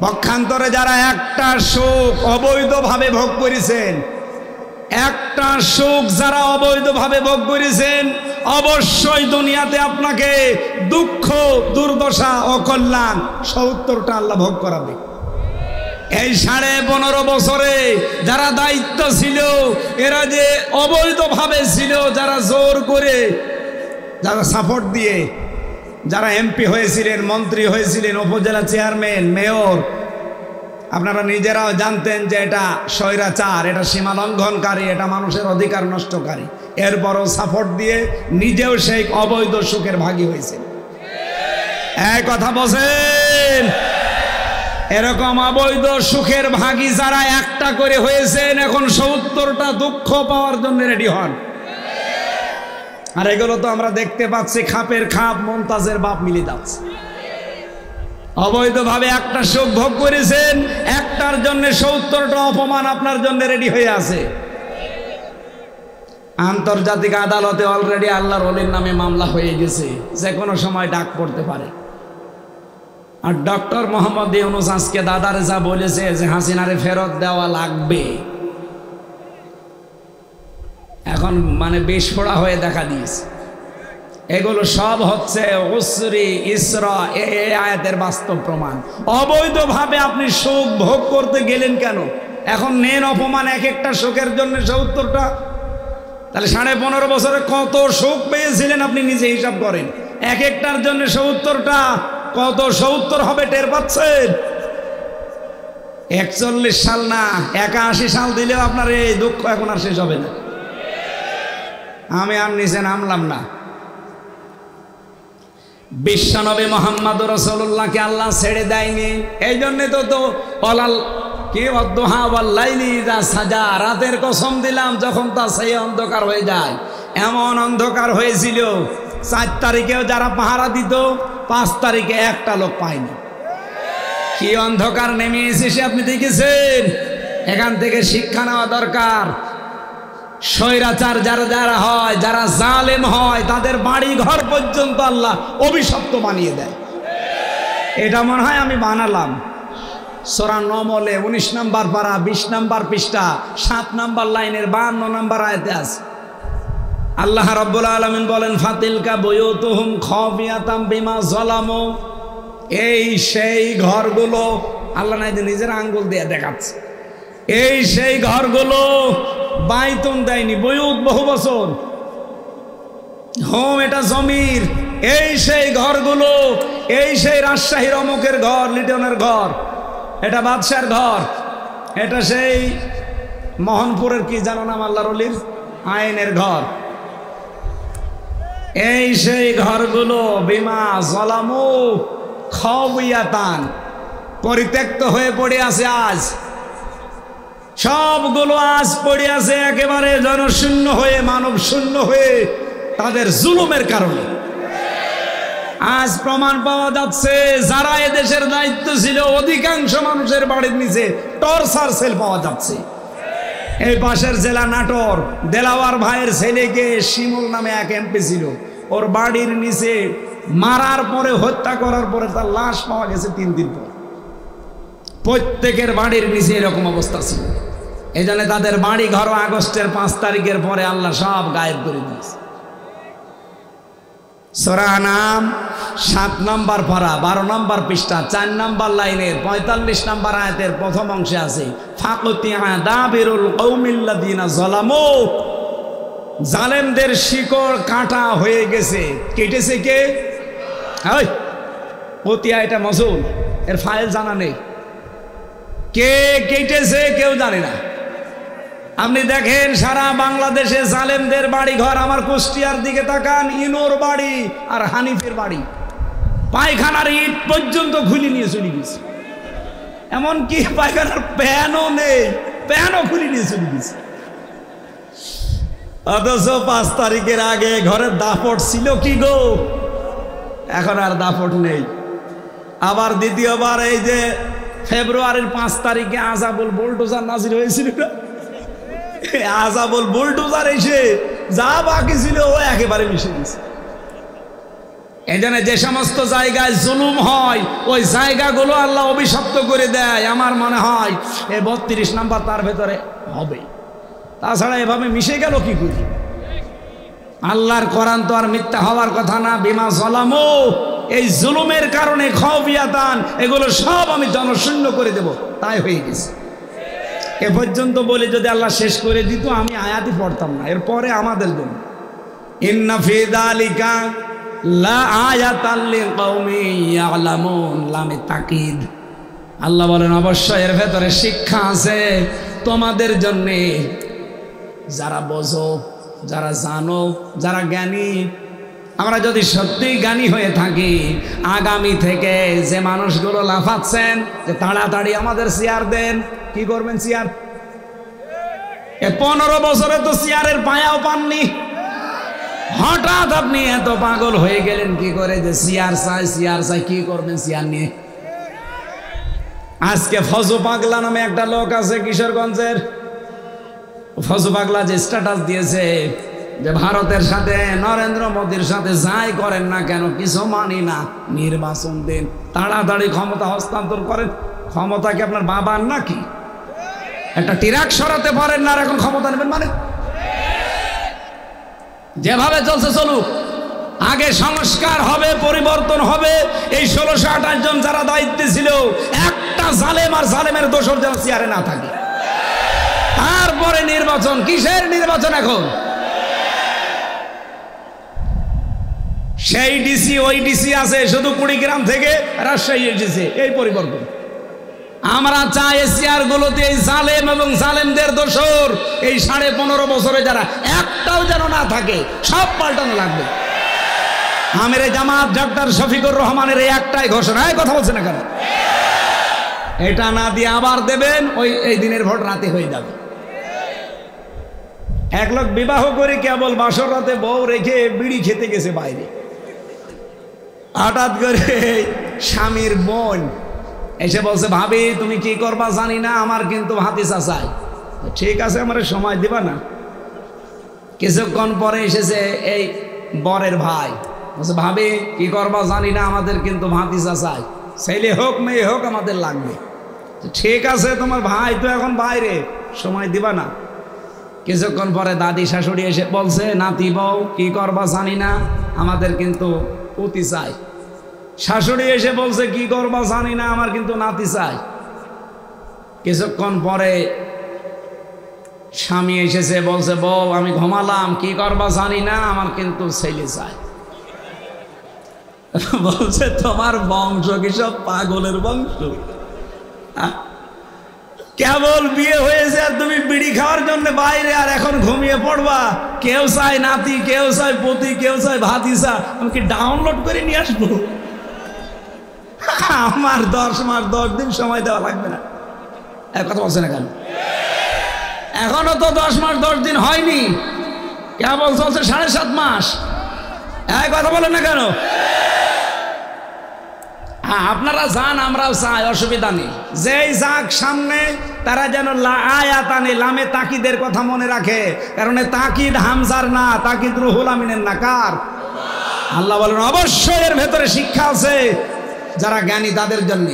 পক্ষান্তরে যারা একটা সুখ অবৈধভাবে ভোগ করেছেন, একটা সুখ যারা অবৈধভাবে ভোগ করেছেন, অবশ্যই দুনিয়াতে আপনাকে দুঃখ, দুর্দশা, অকল্যাণ 70টা আল্লাহ ভোগ করাবে। এই 15.5 বছরে যারা দায়িত্ব ছিল, এরা যে অবৈধভাবে ছিল, যারা জোর করে, যারা সাপোর্ট দিয়ে, যারা এমপি হয়েছিলেন, মন্ত্রী হয়েছিলেন, উপজেলা চেয়ারম্যান, মেয়র, আপনারা নিজেরাও জানতেন যে এটা স্বৈরাচার, এটা সীমা লঙ্ঘনকারী, এটা মানুষের অধিকার নষ্টকারী, এরপরও সাপোর্ট দিয়ে নিজেও সেই অবৈধ সুখের ভাগী হয়েছে। এই কথা বলেন, এরকম অবৈধ সুখের ভাগী যারা একটা করে হয়েছেন, এখন 70টা দুঃখ পাওয়ার জন্য রেডি হন। আর এগুলো তো আমরা দেখতে পাচ্ছি, খাপের খাপ মমতাজের বাপ মিলে যাচ্ছে। অবৈধভাবে একটা সুখ ভোগ করেছেন, একটার জন্য 70টা অপমান আপনার জন্য রেডি হয়ে আছে। আন্তর্জাতিক আদালতে অলরেডি আল্লাহর ওলির নামে মামলা হয়ে গেছে, যে কোনো সময় ডাক পড়তে পারে। আর ডক্টর মোহাম্মদ ইউনূস আজকে দাদারে যা বলেছে যে হাসিনারে ফেরত দেওয়া লাগবে, এখন মানে বিস্ফোরা হয়ে দেখা দিয়েছে। এগুলো সব হচ্ছে উসরি, ইসরা, এই আয়াতের বাস্তব প্রমাণ। অবৈধভাবে আপনি সুখ ভোগ করতে গেলেন কেন? এখন নেন অপমান এক একটা সুখের জন্য 70টা। তাহলে 15.5 বছরে কত সুখ পেয়েছিলেন আপনি নিজে হিসাব করেন। এক একটার জন্য 70টা, কত 70 হবে টের পাচ্ছেন? 41 সাল না 81 সাল দিলেও আপনার এই দুঃখ এখন আর শেষ হবে না। আমি আর নিচে নামলাম না। বিশ্বনবী মুহাম্মদ রাসূলুল্লাহকে আল্লাহ ছেড়ে দেয়নি, এই জন্য তো অলাল কি ওয়াদুহা ওয়াল লাইলি ইযা সাজা, রাতের কসম দিলাম যখন তা সেই অন্ধকার হয়ে যায়। এমন অন্ধকার হয়েছিল 4 তারিখেও যারা পাহারা দিত, 5 তারিখে একটা লোক পায়নি। কি অন্ধকার নেমে এসেছে আপনি দেখেছেন? এখান থেকে শিক্ষা নেওয়া দরকার। স্বৈরাচার যারা যারা হয়, যারা জালেম হয়, তাদের বাড়ি ঘর পর্যন্ত আল্লাহ অভিশপ্ত বানিয়ে দেয়। এটা মনে হয় আমি বানালাম। সূরা নমলে 19 নম্বর পারা 20 নম্বর পৃষ্ঠা 7 নম্বর লাইনের 52 নম্বর আয়াতে আছে। আল্লাহ রাব্বুল আলামিন বলেন, ফাতিলকা বুয়ুতুহুম খাবিয়াতাম বিমা যালামু। এই সেই ঘরগুলো, আল্লাহ নাই নিজের আঙ্গুল দিয়ে দেখাচ্ছে, এই সেই ঘরগুলো বাইতুন দেয়নি, বুয়ুত বহু বছর, হোম এটা জমির। এই সেই ঘরগুলো, এই সেই রাজশাহীর অমুকের ঘর, লিটনের ঘর, এটা বাদশার ঘর, এটা সেই মোহনপুরের কি জানো নাম আল্লাহর ওলির, আইনের ঘর। এই সেই ঘরগুলো বিমা যালামু খাবিয়াতান, পরিত্যক্ত হয়ে পড়ে আছে। আজ সবগুলো আজ পড়ে আছে একেবারে জনশূন্য হয়ে, মানব শূন্য হয়ে, তাদের জুলুমের কারণে। আজ প্রমাণ পাওয়া যাচ্ছে যারা এদেশের দায়িত্ব ছিল অধিকাংশ মানুষের বাড়ির নিচে টর্চার সেল পাওয়া যাচ্ছে। এই পাশের জেলা নাটোর, দেলাওয়ার ভাইয়ের ছেলেকে শিমুল নামে এক এমপি ছিল, ওর বাড়ির নিচে মারার পরে, হত্যা করার পরে তার লাশ পাওয়া গেছে 3 দিন পর। প্রত্যেকের বাড়ির নিচে এরকম অবস্থা ছিল। এই জন্য তাদের বাড়ি ঘর আগস্টের 5 তারিখের পরে আল্লাহ সব গায়েব করে দিয়েছে। সূরা নাম 7 নম্বর পারা 12 নম্বর পৃষ্ঠা 4 নম্বর লাইনের 45 নম্বর আয়াতের প্রথম অংশে আছে, ফাকুতিয়া দাবিরুল কওমিল্লাযিনা যালামু, জালেমদের শিকড় কাটা হয়ে গেছে। কেটেছে কে? ওই পতিয়া, এটা মজুল, এর ফাইল জানা নেই। কে কেটেছে কেউ জানে না। আপনি দেখেন সারা বাংলাদেশে জালেমদের বাড়ি ঘর, আমার কুষ্টিয়ার দিকে তাকান, ইনোর বাড়ি আর হানিফের বাড়ি, পায়খানার ইট পর্যন্ত খুলে নিয়ে চলে গেছে। এমনকি পায়খানার প্যানও নেই, প্যানও খুলে নিয়ে চলে গেছে। অথচ 5 তারিখের আগে ঘরের দাপট ছিল কি গো, এখন আর দাপট নেই। আবার দ্বিতীয়বার এই যে ফেব্রুয়ারির 5 তারিখে আজাবুল বুলডোজার নাজির হয়েছিল না, আজাবুল বুলডোজার এসে যা বাকি ছিল ও একেবারে মিশে গেছে। এই জন্য যে সমস্ত জায়গায় জুলুম হয় ওই জায়গাগুলো আল্লাহ অভিশপ্ত করে দেয়। আমার মনে হয় এই 32 নাম্বার তার ভেতরে হবে, তাছাড়া এভাবে মিশে গেল কি করে? আল্লাহর কোরআন তো আর মিথ্যা হওয়ার কথা না। বিমা যালামু, এই জুলুমের কারণে খাওয়াবিয়াতান, এগুলো সব আমি জনশূন্য করে দেব, তাই হয়ে গেছে। এ পর্যন্ত বলে যদি আল্লাহ শেষ করে দিত আমি আয়াতই পড়তাম না। এরপরে আমাদের জন্য ইন্না ফি যালিকা লা আয়াতাল লিকাওমিন ইয়ালামুন, লামে তাকিদ। আল্লাহ বলেন অবশ্যই এর ভেতরে শিক্ষা আছে তোমাদের জন্য, যারা বোঝো, যারা জানো, যারা জ্ঞানী। আমরা যদি সত্যি জ্ঞানী হয়ে থাকি, আগামী থেকে যে মানুষগুলো লাফাচ্ছেন যে তাড়াতাড়ি আমাদের চেয়ার দেন, কি করবেন চেয়ার? 15 বছরে তো চেয়ারের পায়াও পাননি, হঠাৎ আপনি এত পাগল হয়ে গেলেন কি করে যে চেয়ার চাই, চেয়ার চাই? কি করবেন চেয়ার নিয়ে? আজকে ফজু পাগলা নামে একটা লোক আছে কিশোরগঞ্জের, ফজু পাগলা যে স্ট্যাটাস দিয়েছে যে ভারতের সাথে, নরেন্দ্র মোদীর সাথে যাই করেন না কেন কিছু মানি না, নির্বাচন দিন, তাড়াতাড়ি ক্ষমতা হস্তান্তর করেন। ক্ষমতা কি আপনার বাবার নাকি? একটা ট্রাক সরাতে পারেন না আর এখন ক্ষমতা নেবেন মানে? যেভাবে চলছে চলুক, আগে সংস্কার হবে, পরিবর্তন হবে। এই 1628 জন যারা দায়িত্বে ছিল, একটা জালেম আর জালেমের দোষর যেন চেয়ারে না থাকে। তারপরে নির্বাচন। কিসের নির্বাচন এখন? সেই ডিসি ওই ডিসি আছে শুধু কুড়িগ্রাম থেকে রাজশাহী এসেছে, এই পরিবর্তন। আমরা চাই চেয়ারগুলোতে এই জালেম এবং জালেমদের দোষর এই 15.5 বছরে যারা, একটাও যেন না থাকে, সব পাল্টানো লাগবে। আমিরে জামাত ডক্টর শফিকুর রহমানের এই একটাই ঘোষণা, কথা বলছে না কেন? এটা না দিয়ে আবার দেবেন, এই দিনের ভোট রাতে হয়ে যাবে। এক লোক বিবাহ করে কেবল বাসর রাতে বউ রেখে বিড়ি খেতে গেছে বাইরে, হঠাৎ করে স্বামীর বোন এসে বলছে, ভাবি তুমি কি করবা জানি না, আমার কিন্তু ভাতিজা চাই। ঠিক আছে, আমার সময় দিবা না? কিছুক্ষণ পরে এসেছে এই বরের ভাই, বলছে ভাবি কি করবা জানি না, আমাদের কিন্তু ভাতিজা চাই, ছেলে হোক মেয়ে হোক আমাদের লাগবে। ঠিক আছে, তোমার ভাই তো এখন বাইরে, সময় দিবা না? কিছুক্ষণ পরে দাদি শাশুড়ি এসে বলছে, নাতি বউ কি করবা জানি না, আমাদের কিন্তু পুতি চাই। শাশুড়ি এসে বলছে, কি করবা জানি না, আমার কিন্তু নাতি চাই। কিছুক্ষণ পরে স্বামী এসেছে, বলছে বউ আমি ঘুমালাম, কি করবা জানি না, আমার কিন্তু ছেলে চাই। বলছে তোমার বংশ কি সব পাগলের বংশ? কেবল বিয়ে হয়েছে আর তুমি বিড়ি খাওয়ার জন্য বাইরে, আর এখন ঘুমিয়ে পড়বা? কেউ চায় নাতি, কেউ চায় পতি, কেউ চায় ভাতিজা। আমি কি ডাউনলোড করে নিয়ে আসবো? আমার 10 মাস 10 দিন সময় দেওয়া লাগবে না। কথা বলছে না কেন? এখনো তো 10 মাস 10 দিন হয়নি, কেবল চলছে 7.5 মাস। এই কথা বলেন না কেন? আপনারা যান, আমরাও চাই, অসুবিধা নেই। যেই যাক সামনে তারা যেন আয়াতানে লামে তাকিদের কথা মনে রাখে, কারণ তাকিদ হামজার না, তাকিদ রুহুল আমিনের না, কার? আল্লাহ বলেন অবশ্যই এর ভেতরে শিক্ষা আছে যারা জ্ঞানী তাদের জন্য।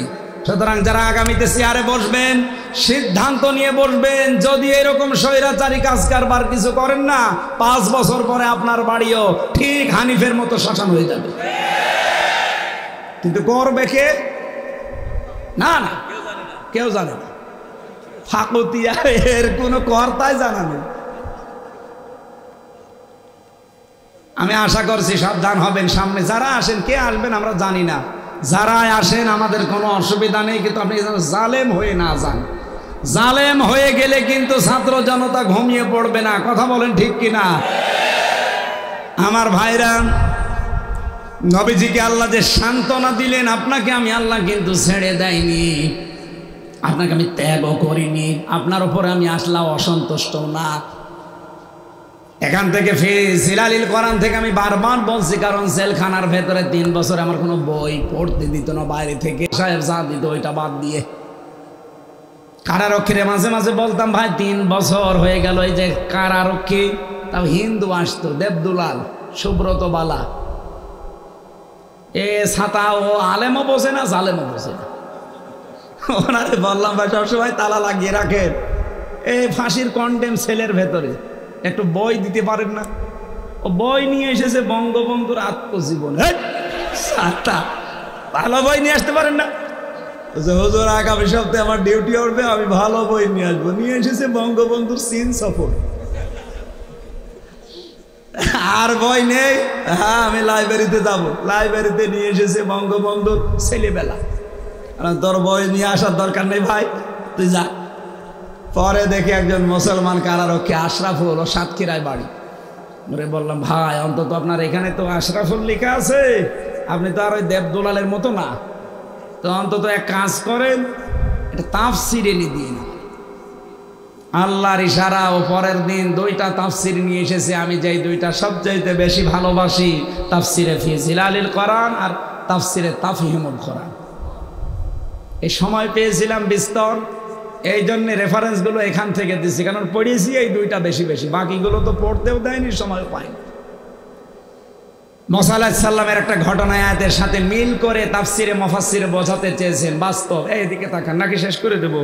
সুতরাং যারা আগামীতে চেয়ারে বসবেন, সিদ্ধান্ত নিয়ে বসবেন, যদি এরকম স্বৈরাচারী কাজ কারবার কিছু করেন না, 5 বছর পরে আপনার বাড়িও ঠিক হানিফের মতো শ্মশান হয়ে যাবে। কিন্তু করবে কে? না না, কেউ জানে না। ফাকুতিয়া এর কোনো কর্তাই জানা নেই। আমি আশা করছি সাবধান হবেন। সামনে যারা আসেন, কে আসবেন আমরা জানি না, যারা আসেন আমাদের কোনো অসুবিধা নেই, কিন্তু আপনি জালেম হয়ে না যান। জালেম হয়ে গেলে কিন্তু ছাত্র জনতা ঘুমিয়ে পড়বে না। কথা বলেন ঠিক কিনা? আমার ভাইরা, নবীজিকে আল্লাহ যে সান্ত্বনা দিলেন, আপনাকে আমি আল্লাহ কিন্তু ছেড়ে দেয়নি, আপনাকে আমি ত্যাগও করিনি, আপনার উপরে আমি আসলাম অসন্তুষ্ট না। এখান থেকে জিলালিল কোরআন থেকে আমি বারবার বলছি, কারণ জেলখানার ভেতরে 3 বছর আমার কোনো বই পড়তে দিত না বাইরে থেকে, সাহেব যা দিত ওইটা বাদ দিয়ে। কারারক্ষীরে মাঝে মাঝে বলতাম, ভাই 3 বছর হয়ে গেল এই যে কারারক্ষী, তাও হিন্দু আসতো, দেবদুলাল, সুব্রত বালা, এ ছাতা ও আলেমও বোঝে না, জালেমও বোঝে না। ওনারে বললাম, ভাই সবসময় তালা লাগিয়ে রাখেন, এই ফাঁসির কন্ডেম সেলের ভেতরে একটু বই দিতে পারেন না? ও বই নিয়ে এসেছে বঙ্গবন্ধুর আত্মজীবন, ভালো বই নিয়ে আসতে পারেন না? হুজুর আগামী সপ্তাহে আমার ডিউটি উঠবে, আমি ভালো বই নিয়ে আসবো। নিয়ে এসেছে বঙ্গবন্ধুর চীন সফর, আর বই নেই। হ্যাঁ, আমি লাইব্রেরিতে যাব, লাইব্রেরিতে নিয়ে এসেছে বঙ্গবন্ধুর ছেলেবেলা। তোর বই নিয়ে আসার দরকার নেই ভাই, তুই যা। পরে দেখি একজন মুসলমান কারারক্ষী, আশরাফুল, ও সাতক্ষীরায় বাড়ি। ওরে বললাম, ভাই অন্তত আপনার এখানে তো আশরাফুল লেখা আছে, আপনি তো আর ওই দেবদুলালের মতো না, তো অন্তত এক কাজ করেন, এটা তাফসির এনে দিয়ে না। আল্লাহর ইশারা, ও পরের দিন 2টা তাফসির নিয়ে এসেছে। আমি যেই 2টা সবচাইতে বেশি ভালোবাসি, তাফসিরে ফি জিলালিল কোরআন আর তাফসিরে তাফহিমুল কোরআন। এই সময় পেয়েছিলাম বিস্তর, এই জন্য রেফারেন্সগুলো এখান থেকে দিচ্ছি, কারণ পড়েছি এই 2টা বেশি বেশি, বাকিগুলো তো পড়তেও দেয়নি, সময় পাইনি। মুসা আলাইহিস সালামের একটা ঘটনা আয়াতের সাথে মিল করে তাফসিরে মুফাসসিরে বোঝাতে চেয়েছেন বাস্তব। এইদিকে তাকান, নাকি শেষ করে দেব?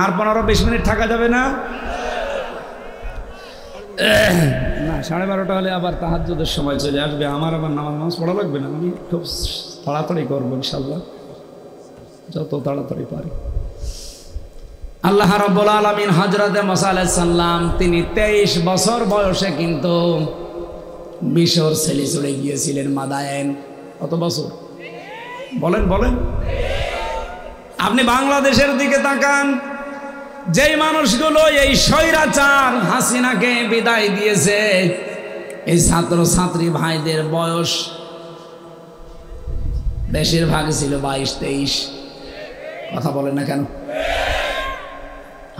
আর 15-20 মিনিট থাকা যাবে না? না, 12:30 হলে আবার তাহাজ্জুদের সময় চলে আসবে, আমার আবার নামাজ পড়া লাগবে না। আমি খুব তাড়াতাড়ি করবো ইনশাআল্লাহ, যত তাড়াতাড়ি পারি। আল্লাহ রাব্বুল আলামিন হযরতে মুসা আলাইহিস সালাম, তিনি 23 বছর বয়সে কিন্তু মিশর ছেড়ে চলে গিয়েছিলেন, মাদায়েন। কত বছর বলেন বলেন? আপনি বাংলাদেশের দিকে তাকান, যেই মানুষগুলো এই স্বৈরাচার হাসিনাকে বিদায় দিয়েছে, এই ছাত্র ছাত্রী ভাইদের বয়স বেশিরভাগ ছিল 22-23। কথা বলেন না কেন?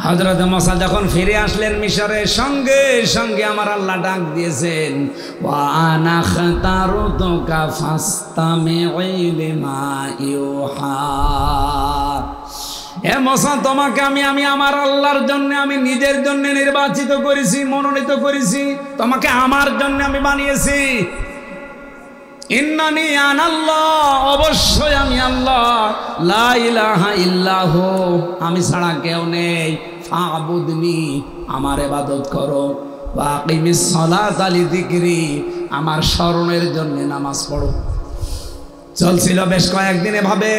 হযরত মুসা যখন ফিরে আসলেন মিশরে, সঙ্গে সঙ্গে আমার আল্লাহ ডাক দিয়েছেন, ওয়া আনা খাতারতুকা ফাসতামি' লিমা ইউহা। হে মুসা, তোমাকে আমি আমার আল্লাহর জন্য, আমি নিজের জন্য নির্বাচিত করেছি, মনোনীত করেছি, তোমাকে আমার জন্য আমি বানিয়েছি। ইন্নানি আনাল্লাহ, অবশ্যই আমি আল্লাহ, লা ইলাহা ইল্লাহু, আমি ছাড়া কেউ নেই, ফাবুদনি, আমার ইবাদত করো, ওয়া আকিমিস সালাতা লিযিকরি, আমার স্মরণের জন্য নামাজ পড়ো। চলছিল বেশ কয়েকদিন এভাবে।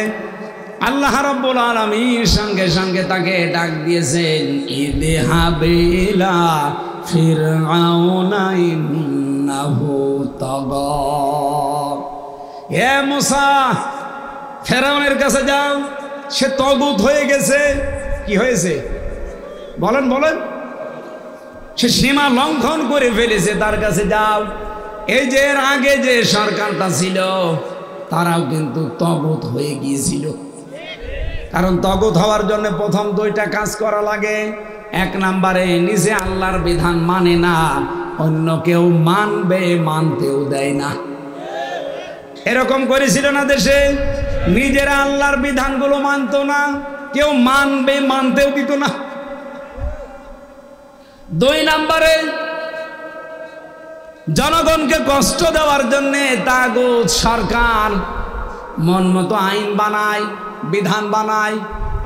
আল্লাহ রাব্বুল আলামিন সঙ্গে সঙ্গে তাকে ডাক দিয়েছেন, ইযহাব ইলা ফিরআউনা ইন্নাহু তাগা। হে মুসা, ফেরাউনের কাছে যাও, সে তগুত হয়ে গেছে। কি হয়েছে বলেন বলেন? সে সীমা লঙ্ঘন করে ফেলেছে, তার কাছে যাও। এই যে এর আগে যে সরকারটা ছিল, তারাও কিন্তু তগুত হয়ে গিয়েছিল। কারণ তগুত হওয়ার জন্য প্রথম 2টা কাজ করা লাগে। এক নম্বরে নিজে আল্লাহর বিধান মানে না, অন্য কেউ মানবে মানতেও দেয় না। এরকম করেছিল না দেশে, নিজেরা আল্লাহর বিধানগুলো মানতো না, কেউ মানবে মানতেও দিত না। দুই নম্বরে জনগণকে কষ্ট দেওয়ার জন্য তাগুত সরকার মন মতো আইন বানায়, বিধান বানায়।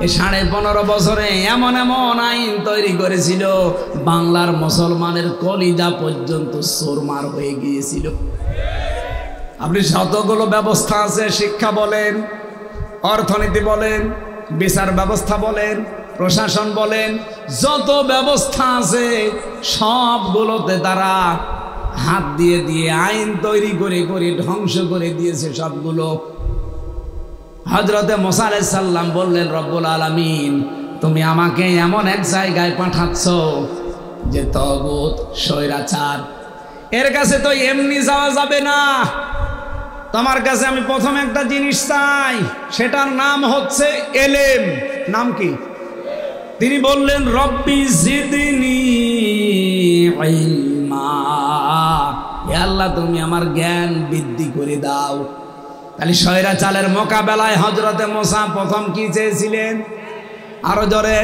এই 15.5 বছরে এমন এমন আইন তৈরি করেছিল, বাংলার মুসলমানের কলিজা পর্যন্ত চোরমার হয়ে গিয়েছিল। আপনি যতগুলো ব্যবস্থা আছে, শিক্ষা বলেন, অর্থনীতি বলেন, বিচার ব্যবস্থা বলেন, প্রশাসন বলেন, যত ব্যবস্থা আছে সবগুলোতে তারা হাত দিয়ে দিয়ে আইন তৈরি করে করে ধ্বংস করে দিয়েছে সবগুলো। হযরতে মুসা আলাইহিস সালাম বললেন, রব্বুল আলামিন তুমি আমাকে এমন এক জায়গায় পাঠাচ্ছ যে তাগুত স্বৈরাচার, এর কাছে তো এমনি যাওয়া যাবে না। তোমার কাছে আমি প্রথম একটা জিনিস চাই, সেটার নাম হচ্ছে এলেম। নাম কি? তিনি বললেন, রব্বি জিদনি ইলমা, হে আল্লাহ তুমি আমার জ্ঞান বৃদ্ধি করে দাও। তাহলে স্বৈরাচারের মোকাবেলায় হযরতে মুসা প্রথম কি চেয়েছিলেন? আরো জোরে।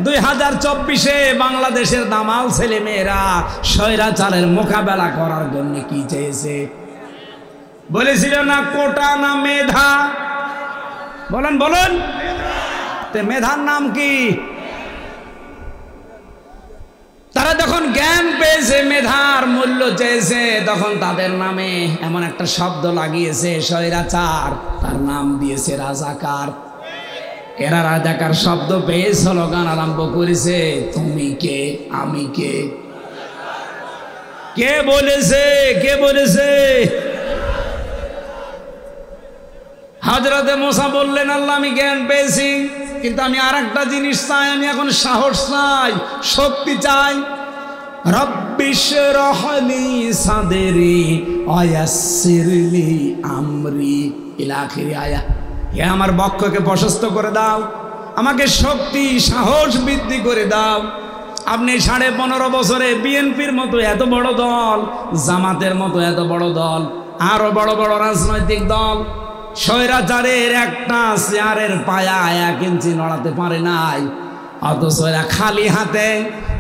2024-এ বাংলাদেশের দামাল ছেলে মেয়েরা স্বৈরাচারের মোকাবেলা করার জন্য কি চেয়েছে? বলেছিল না কোটা না মেধা? বলেন বলেন, মেধার নাম কি? তারা যখন জ্ঞান পেয়েছে, মেধার মূল্য চেয়েছে, তখন তাদের নামে এমন একটা শব্দ লাগিয়েছে স্বৈরাচার, তার নাম দিয়েছে রাজাকার। এরা রাজাকার শব্দ পেয়ে স্লোগান আরম্ভ করেছে, তুমি কে আমি কে। কে বলেছে? কে বলেছে? হযরতে মুসা বললেন, আল্লাহ আমি জ্ঞান পেয়েছি, কিন্তু আমি আরেকটা জিনিস চাই, আমি এখন সাহস চাই, শক্তি চাই। রব্বিশরাহ লি সাদরি ওয়ায়াসসিরলি আমরি ইলা আখিরি আয়া। হে আমার বক্ষকে প্রশস্ত করে দাও, আমাকে শক্তি সাহস বৃদ্ধি করে দাও। আপনি 15.5 বছরে বিএনপির মতো এত বড় দল, জামাতের মতো এত বড় দল, আরো বড় বড় রাজনৈতিক দল স্বৈরাচারের একটা চেয়ারের পায়া 1 ইঞ্চি নড়াতে পারে নাই, অথচ এরা খালি হাতে,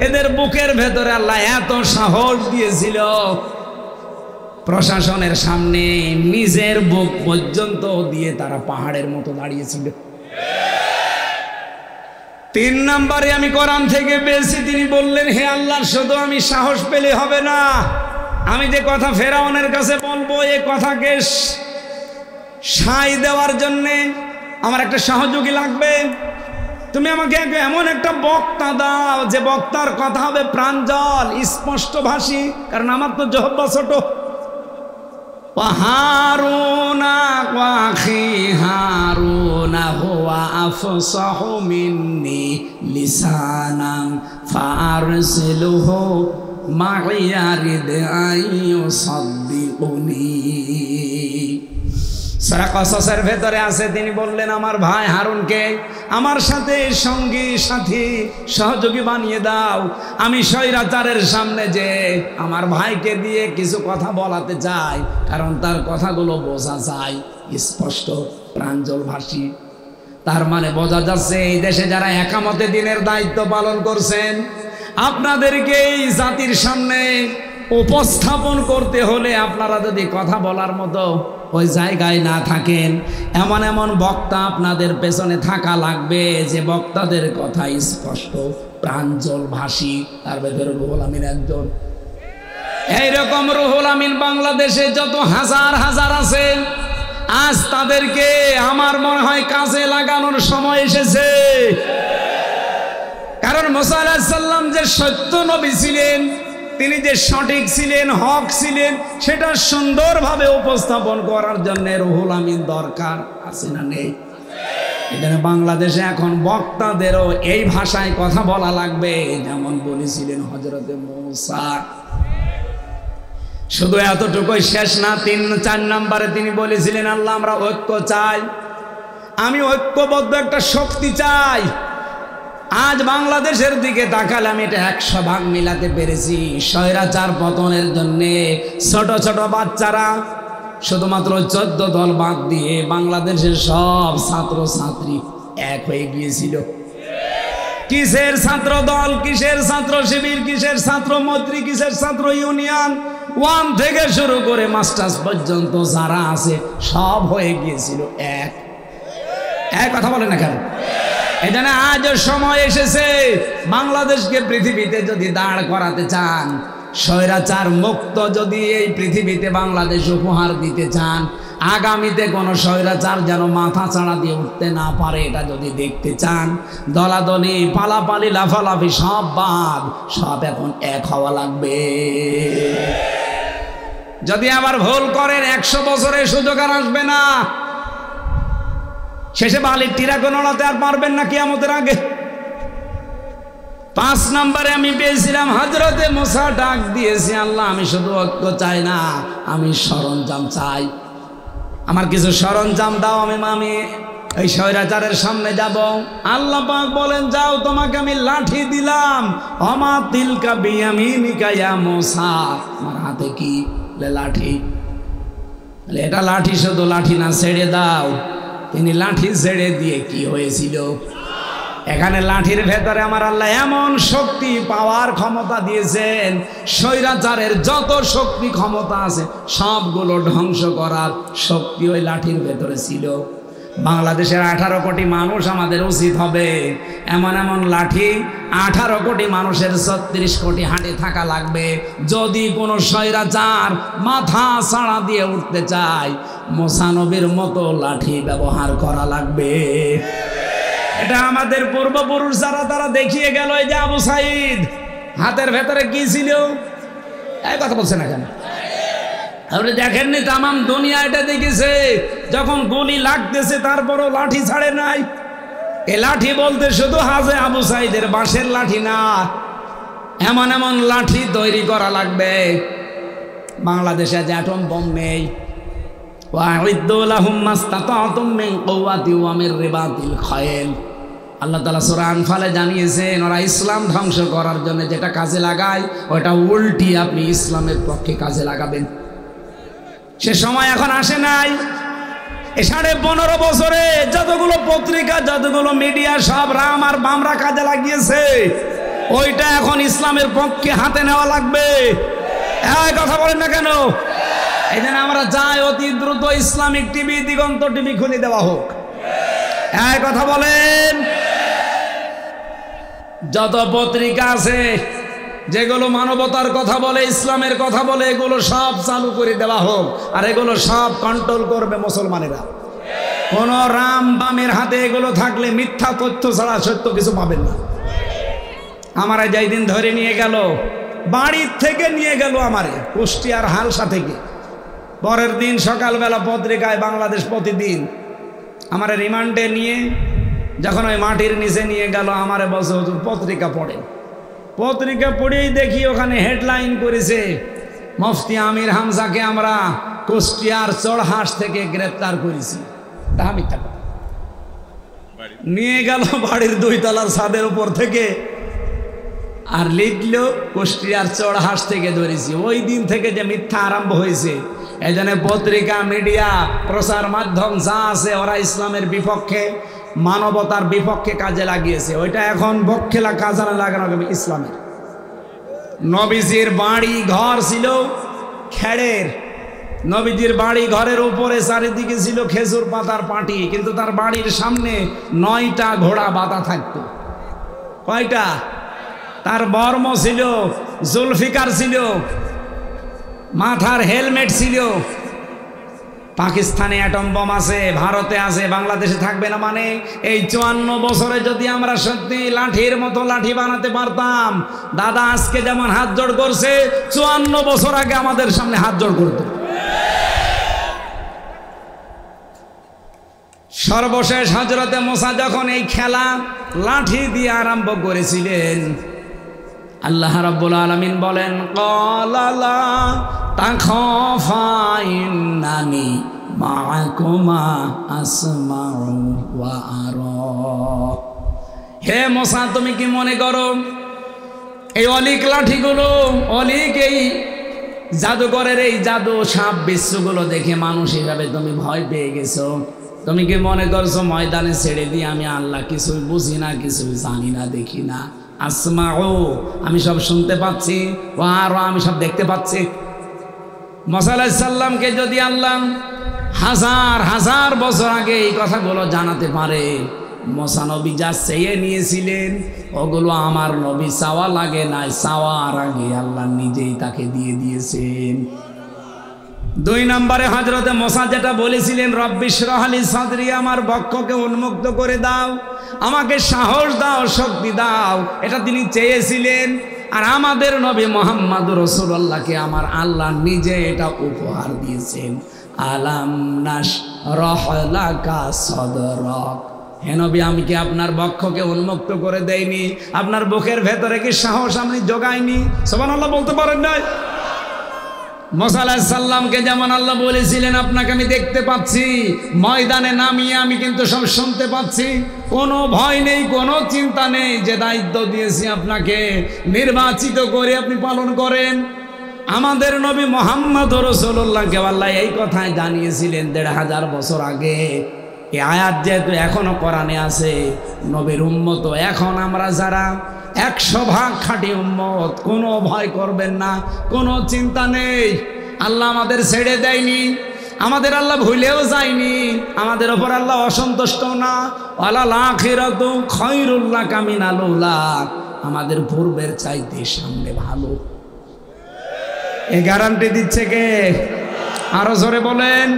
এদের বুকের ভেতরে আল্লাহ এত সাহস দিয়েছিল, প্রশাসনের সামনে নিজের বুক পর্যন্ত দিয়ে তারা পাহাড়ের মতো দাঁড়িয়েছিল। 3 নম্বরে আমি কোরআন থেকে পেয়েছি, তিনি বললেন, হে আল্লাহ শুধু আমি সাহস পেলে হবে না, আমি যে কথা ফেরাউনের কাছে বলবো, এ কথাকে সাই দেওয়ার জন্যে আমার একটা সহযোগী লাগবে। তুমি আমাকে এমন একটা বক্তা দাও যে বক্তার কথা হবে প্রাঞ্জল, স্পষ্ট ভাষী, কারণ আমার তো জহব্বা ছোট। হারুনা ওয়াখি হারুনা হুয়া আফসাহু মিন্নি লিসানান ফারসিলহু মাইয়া রিদ আইয়ুসাদ্দিকুনি। সূরা কসসের ভেতরে আছে, তিনি বললেন আমার ভাই হারুনকে আমার সাথে সঙ্গী সাথী সহযোগী বানিয়ে দাও। আমি স্বৈরাচারের সামনে যে আমার ভাইকে দিয়ে কিছু কথা বলাতে চাই, কারণ তার কথাগুলো বোঝা যায় স্পষ্ট, প্রাঞ্জল ভাষী। তার মানে বোঝা যাচ্ছে এই দেশে যারা একামতে দিনের দায়িত্ব পালন করছেন, আপনাদেরকে এই জাতির সামনে উপস্থাপন করতে হলে আপনারা যদি কথা বলার মতো ওই জায়গায় না থাকেন, এমন এমন বক্তা আপনাদের পেছনে থাকা লাগবে যে বক্তাদের কথা স্পষ্ট, প্রাঞ্জল ভাষী। তার ভেতরে রুহুল আমিন একজন। এইরকম রুহুল আমিন বাংলাদেশে যত হাজার হাজার আছে, আজ তাদেরকে আমার মনে হয় কাজে লাগানোর সময় এসেছে। কারণ মুসা আলাইহিস সালাম যে সত্য নবী ছিলেন, তিনি যে সঠিক ছিলেন, হক ছিলেন, সেটা সুন্দরভাবে উপস্থাপন করার জন্য রুহুল আমিন দরকার আছে না নেই? এখানে বাংলাদেশে এখন বক্তাদেরও এই ভাষায় কথা বলা লাগবে, যেমন বলেছিলেন হযরতে মুসা। শুধু এতটুকুই শেষ না, 3-4 নম্বরে তিনি বলেছিলেন, আল্লাহ আমরা ঐক্য চাই, আমি ঐক্যবদ্ধ একটা শক্তি চাই। আজ বাংলাদেশের দিকে তাকালে আমি এটা 100 ভাগ মিলাতে পেরেছি। স্বৈরাচার পতনের জন্য ছোট ছোট বাচ্চারা শুধুমাত্র 14 দল বাদ দিয়ে বাংলাদেশের সব ছাত্র ছাত্রী এক হয়ে গিয়েছিল। কিসের ছাত্র দল, কিসের ছাত্র শিবির, কিসের ছাত্র মৈত্রী, কিসের ছাত্র ইউনিয়ন, 1 থেকে শুরু করে মাস্টার্স পর্যন্ত যারা আছে সব হয়ে গিয়েছিল এক। কথা বলে না কেন? এটা না আজও সময় এসেছে বাংলাদেশকে পৃথিবীতে যদি দাঁড় করাতে চান, স্বৈরাচার মুক্ত যদি এই পৃথিবীতে বাংলাদেশ উপহার দিতে চান, আগামীতে কোনো স্বৈরাচার যেন মাথা চাড়া দিয়ে উঠতে না পারে এটা যদি দেখতে চান, দলাদলি পালাপালি লাফালাফি সব বাদ, সব এখন এক হওয়া লাগবে। যদি আবার ভুল করেন 100 বছরে সুযোগ আর আসবে না। শেষে বালির টিরা কোনোতে আর পারবেন না কিয়ামতের আগে। 5 নম্বরে আমি পেয়েছিলাম হযরতে মুসা ডাক দিয়েছি, আল্লাহ আমি শুধু ঐক্য চাই না, আমি সরঞ্জাম চাই, আমার কিছু সরঞ্জাম দাও, আমি এই স্বৈরাচারের সামনে যাব। আল্লাহ পাক বলেন যাও, তোমাকে আমি লাঠি দিলাম। ওমা তিলকা বিয়ামিনিকা ইয়া মুসা, আমার হাতে কি? লাঠি। এটা লাঠি, শুধু লাঠি না, ছেড়ে দাও। তিনি লাঠি ছেড়ে দিয়ে কি হয়েছিল? এখানে লাঠির ভেতরে আমার আল্লাহ এমন শক্তি পাওয়ার ক্ষমতা দিয়েছেন, স্বৈরাচারের যত শক্তি ক্ষমতা আছে সবগুলো ধ্বংস করার শক্তি ওই লাঠির ভেতরে ছিল। বাংলাদেশের 18 কোটি মানুষ আমাদের উচিত হবে এমন এমন লাঠি 18 কোটি মানুষের 36 কোটি হাঁটে থাকা লাগবে। যদি কোনো স্বৈরাচার মাথা ছাড়া দিয়ে উঠতে চায়, মুসা নবীর মতো লাঠি ব্যবহার করা লাগবে। এটা আমাদের পূর্বপুরুষ যারা তারা দেখিয়ে গেল। এই যে আবু সাইদ, হাতের ভেতরে কি ছিল? এই কথা বলছে না কেন? আপনি দেখেননি? তামাম দুনিয়া এটা দেখেছে। যখন গুলি লাগতেছে তারপরও লাঠি ছাড়ে নাই। এ লাঠি বলতে শুধু হাজে আবু সাইদের বাঁশের লাঠি না, এমন এমন লাঠি তৈরি করা লাগবে। বাংলাদেশে যে অ্যাটম বোম নেই, আল্লাহ তাআলা সূরা আনফালে জানিয়েছেন ওরা ইসলাম ধ্বংস করার জন্য যেটা কাজে লাগায় ওটা উল্টি আপনি ইসলামের পক্ষে কাজে লাগাবেন। সে সময় এখন আসে নাই। 15.5 বছরে যতগুলো পত্রিকা, যতগুলো মিডিয়া সব রাম আর বামরা কাজে লাগিয়েছে, ওইটা এখন ইসলামের পক্ষে হাতে নেওয়া লাগবে। কথা বলেন না কেন? এই জন্য আমরা চাই অতি দ্রুত ইসলামিক টিভি, দিগন্ত টিভি খুলে দেওয়া হোক। কথা বলেন। যত পত্রিকা আছে যেগুলো মানবতার কথা বলে, ইসলামের কথা বলে, এগুলো সব চালু করে দেওয়া হোক। আর এগুলো সব কন্ট্রোল করবে মুসলমানেরা। কোন রাম বামের হাতে এগুলো থাকলে মিথ্যা তথ্য ছাড়া সত্য কিছু পাবেন না। আমার যেই দিন ধরে নিয়ে গেল, বাড়ির থেকে নিয়ে গেল আমারে কুষ্টিয়ার হালসা থেকে, পরের দিন সকালবেলা পত্রিকায় বাংলাদেশ প্রতিদিন আমার রিমান্ডে নিয়ে যখন ওই মাটির নিচে নিয়ে গেল, আমারে বলছে হুজুর পত্রিকা পড়েন। পত্রিকা পড়েই দেখি ওখানে হেডলাইন করেছে, মুফতি আমির হামজাকে আমরা কুষ্টিয়ার চড়হাঁস থেকে গ্রেপ্তার করেছি। তা মিথ্যা কথা। নিয়ে গেল বাড়ির 2 তলার ছাদের উপর থেকে, আর লিখলো কুষ্টিয়ার চড়হাঁস থেকে ধরেছি। ওই দিন থেকে যে মিথ্যা আরম্ভ হয়েছে। এই জন্য পত্রিকা, মিডিয়া, প্রচার মাধ্যম যা আছে ওরা ইসলামের বিপক্ষে, মানবতার বিপক্ষে কাজে লাগিয়েছে। ওইটা এখন পক্ষে কাজে লাগানো হবে ইসলামের। নবীজির বাড়ি ঘর ছিল খেড়ের। নবীজির বাড়ি ঘরের উপরে চারিদিকে ছিল খেজুর পাতার পাটি, কিন্তু তার বাড়ির সামনে 9টা ঘোড়া বাঁধা থাকতো। কয়টা? তার বর্ম ছিল, জুলফিকার ছিল, মাথার হেলমেট ছিল। পাকিস্তানে অ্যাটম বোম আছে, ভারতে আছে, বাংলাদেশে থাকবে না মানে? এই 54 বছরে যদি আমরা সত্যি লাঠির মতো লাঠি বানাতে পারতাম, দাদা আজকে যেমন হাত জোড় করছে 54 বছর আগে আমাদের সামনে হাত জোড় করত। সর্বশেষ হযরতে মুসা যখন এই খেলা লাঠি দিয়ে আরম্ভ করেছিলেন, আল্লাহ রাব্বুল আলামিন বলেন ক্বালা লা তাখাফা ইন্নানি মাআকুমা আসমাউ ওয়া আরা। হে মুসা তুমি কি মনে করো এই অলিক লাঠিগুলো, অলিক এই জাদুঘরের এই জাদু সাপ বিচ্ছুগুলো দেখে মানুষ হিসাবে তুমি ভয় পেয়ে গেছো? তুমি কি মনে করছো ময়দানে ছেড়ে দিয়ে আমি আল্লাহ কিছুই বুঝি না, কিছুই জানি না, দেখি না? আসমাউ, আমি সব শুনতে পাচ্ছি, ও আরো আমি সব দেখতে পাচ্ছি। মুসা আলাইহিস সালামকে যদি আল্লাহ হাজার হাজার বছর আগে এই কথাগুলো জানাতে পারে, মুসা নবী যা চেয়ে নিয়েছিলেন ওগুলো আমার নবী চাওয়া লাগে নাই, চাওয়ার আগে আল্লাহ নিজেই তাকে দিয়ে দিয়েছেন। 2 নম্বরে হযরতে মুসা যেটা বলেছিলেন, রব্বি ইশরাহ লি সাদরি, আমার বক্ষকে উন্মুক্ত করে দাও, আমাকে সাহস দাও, শক্তি দাও, এটা তিনি চেয়েছিলেন। আর আমাদের নবী মুহাম্মদুর রাসূলুল্লাহকে আমার আল্লাহ নিজে এটা উপহার দিয়েছেন। আলাম নাশরাহ লাকা সাদরাক, হে নবী আমি কি আপনার বক্ষকে উন্মুক্ত করে দেইনি? আপনার বুকের ভেতরে কি সাহস আমি জোগাইনি? সুবহানাল্লাহ বলতে পারেন না? মুসা আলাইহিস সালামকে যেমন আল্লাহ বলেছিলেন আপনাকে আমি দেখতে পাচ্ছি, ময়দানে নামিয়ে আমি কিন্তু সব শুনতে পাচ্ছি, কোনো ভয় নেই, কোনো চিন্তা নেই, যে দায়িত্ব দিয়েছি আপনাকে নির্বাচিত করে আপনি পালন করেন। আমাদের নবী মুহাম্মদ রাসূলুল্লাহকে আল্লাহ এই কথাই জানিয়েছিলেন 1500 বছর আগে। এই আয়াত যেহেতু এখনো কোরআনে আছে, নবীর উম্মত এখন আমরা যারা 100% খাঁটি উম্মত, কোনো ভয় করবেন না, কোনো চিন্তা নেই। আল্লাহ আমাদের ছেড়ে দেয়নি, আমাদের আল্লাহ ভুলেও যায়নি, আমাদের ওপর আল্লাহ অসন্তুষ্ট না। ওয়ালাল আখিরাতু খায়রুল লাকা মিনাল উলা, আমাদের পূর্বের চাইতে সামনে ভালো। এই গ্যারান্টি দিচ্ছে কে? আরো জোরে বলেন।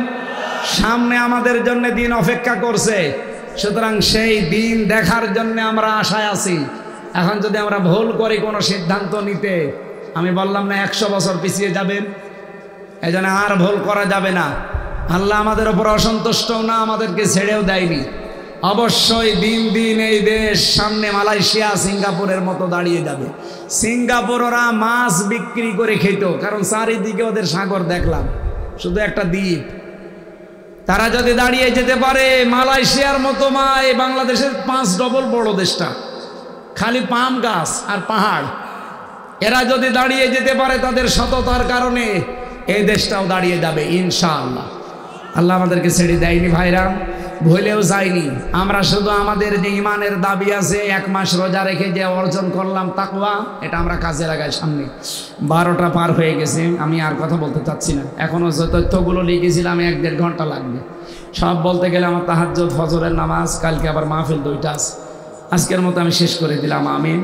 সামনে আমাদের জন্য দিন অপেক্ষা করছে, সুতরাং সেই দিন দেখার জন্য আমরা আশায় আছি। এখন যদি আমরা ভুল করি কোনো সিদ্ধান্ত নিতে, আমি বললাম না 100 বছর পিছিয়ে যাবেন, এই জন্য আর ভুল করা যাবে না। আল্লাহ আমাদের ওপর অসন্তুষ্ট না, আমাদেরকে ছেড়েও দেয়নি। অবশ্যই দিন দিন এই দেশ সামনে মালয়েশিয়া সিঙ্গাপুরের মতো দাঁড়িয়ে যাবে। সিঙ্গাপুর ওরা মাছ বিক্রি করে খেত, কারণ চারিদিকে ওদের সাগর দেখলাম, শুধু একটা দ্বীপ। তারা যদি দাঁড়িয়ে যেতে পারে মালয়েশিয়ার মতো, মা এই বাংলাদেশের 5 ডবল বড় দেশটা, খালি পাম গাছ আর পাহাড়, এরা যদি দাঁড়িয়ে যেতে পারে তাদের সততার কারণে, এই দেশটাও দাঁড়িয়ে যাবে ইনশাআল্লাহ। আল্লাহ আমাদেরকে ছেড়ে দেয়নি ভাইরা, ভুলেও যায়নি। আমরা শুধু আমাদের যে ইমানের দাবি আছে, 1 মাস রোজা রেখে যে অর্জন করলাম তাকওয়া, এটা আমরা কাজে লাগাই। সামনে 12টা পার হয়ে গেছে, আমি আর কথা বলতে চাচ্ছি না। এখনও যে তথ্যগুলো লিখেছিলাম 1-1.5 ঘন্টা লাগবে সব বলতে গেলে। আমার তাহাজ্জুদ, ফজরের নামাজ, কালকে আবার মাহফিল 2টা আছে। আজকের মতো আমি শেষ করে দিলাম, আমিন।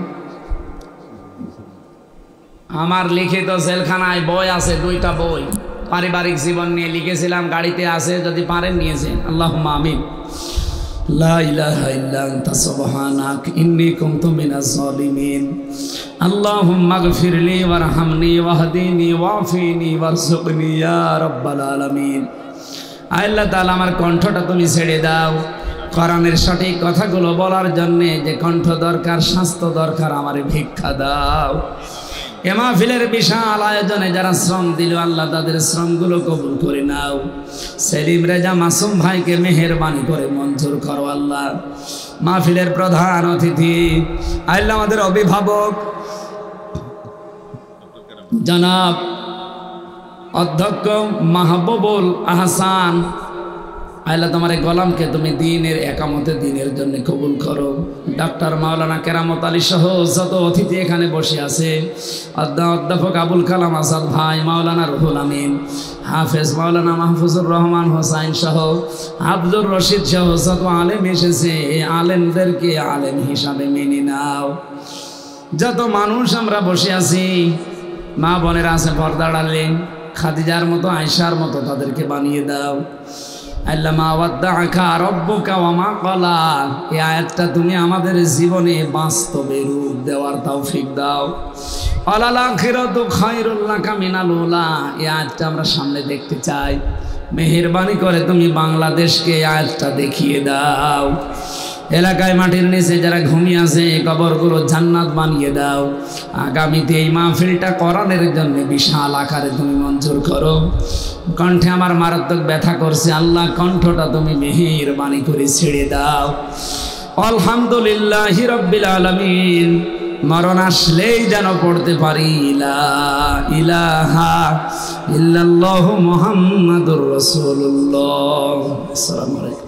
আমার লিখিত জেলখানায় বই আছে, 2টা বই পারিবারিক জীবন নিয়ে লিখেছিলাম, গাড়িতে আছে, যদি পারেন নিয়েছেন। আল্লাহুম্মা আমিন। লা ইলাহা ইল্লা আনতা সুবহানাক ইন্নী কুনতু মিনাজ জালিমিন। আল্লাহুম্মা গফিরলি ওয়ারহামনি ওয়াহদিনি ওয়াফিনি ওয়ারযুকনি ইয়া রাব্বাল আলামিন। আল্লাহ তাআলা আমার কণ্ঠটা তুমি ছেড়ে দাও, কোরআনের সঠিক কথাগুলো বলার জন্যে যে কণ্ঠ দরকার, স্বাস্থ্য দরকার, আমারে ভিক্ষা দাও। এ মাহফিলের বিশাল আয়োজনে যারা শ্রম দিল, আল্লাহ তাদের শ্রমগুলো কবুল করে নাও। সেলিম রেজা মাসুম ভাইকে মেহেরবানি করে মঞ্জুর করো আল্লাহ। মাহফিলের প্রধান অতিথি আল্লাহ আমাদের অভিভাবক জনাব অধ্যক্ষ মাহবুবুল আহসান, আল্লাহ তোমার গোলামকে তুমি দিনের একামতে দিনের জন্য কবুল করো। ডাক্তার মাওলানা কেরামত আলী সহ যত অতিথি এখানে বসে আছে, অধ্যাপক আবুল কালাম আজাদ ভাই, মাওলানা রুহুল আমিন, হাফেজ মাওলানা মাহফুজুর রহমান হোসাইন সহ আব্দুর রশিদ সহ যত আলেম এসেছে, আলেমদেরকে আলেম হিসাবে মেনে নাও। যত মানুষ আমরা বসে আছি, মা বোনেরা আছে পর্দার আড়ালে, খাদিজার মতো, আয়েশার মতো তাদেরকে বানিয়ে দাও। আল্লাহ মা ওয়াদ্দাআকা রাব্বুকা ওয়া মা ক্বালা, এই আয়াতটা তুমি আমাদের জীবনে বাস্তবে রূপ দেওয়ার তৌফিক দাও। ওয়ালাল আখিরাতু খায়রুল লাকা মিনাল উলা, এই আয়াতটা আমরা সামনে দেখতে চাই। মেহেরবানি করে তুমি বাংলাদেশকে এই আয়াতটা দেখিয়ে দাও। এলাকায় মাটির নিচে যারা ঘুমিয়ে আছে কবরগুলো জান্নাত বানিয়ে দাও। আগামীতে এই মাহফিলটা কোরআনের জন্য বিশাল আকারে তুমি মঞ্জুর করো। কণ্ঠে আমার মারাত্মক ব্যথা করছে, আল্লাহ কণ্ঠটা তুমি মেহেরবানি করে ছেড়ে দাও। আলহামদুলিল্লাহি রাব্বিল আলামিন। মরণ আসলেই যেন পড়তে পারি লা ইলাহা ইল্লাল্লাহু মুহাম্মাদুর রাসূলুল্লাহ। আসসালামু আলাইকুম।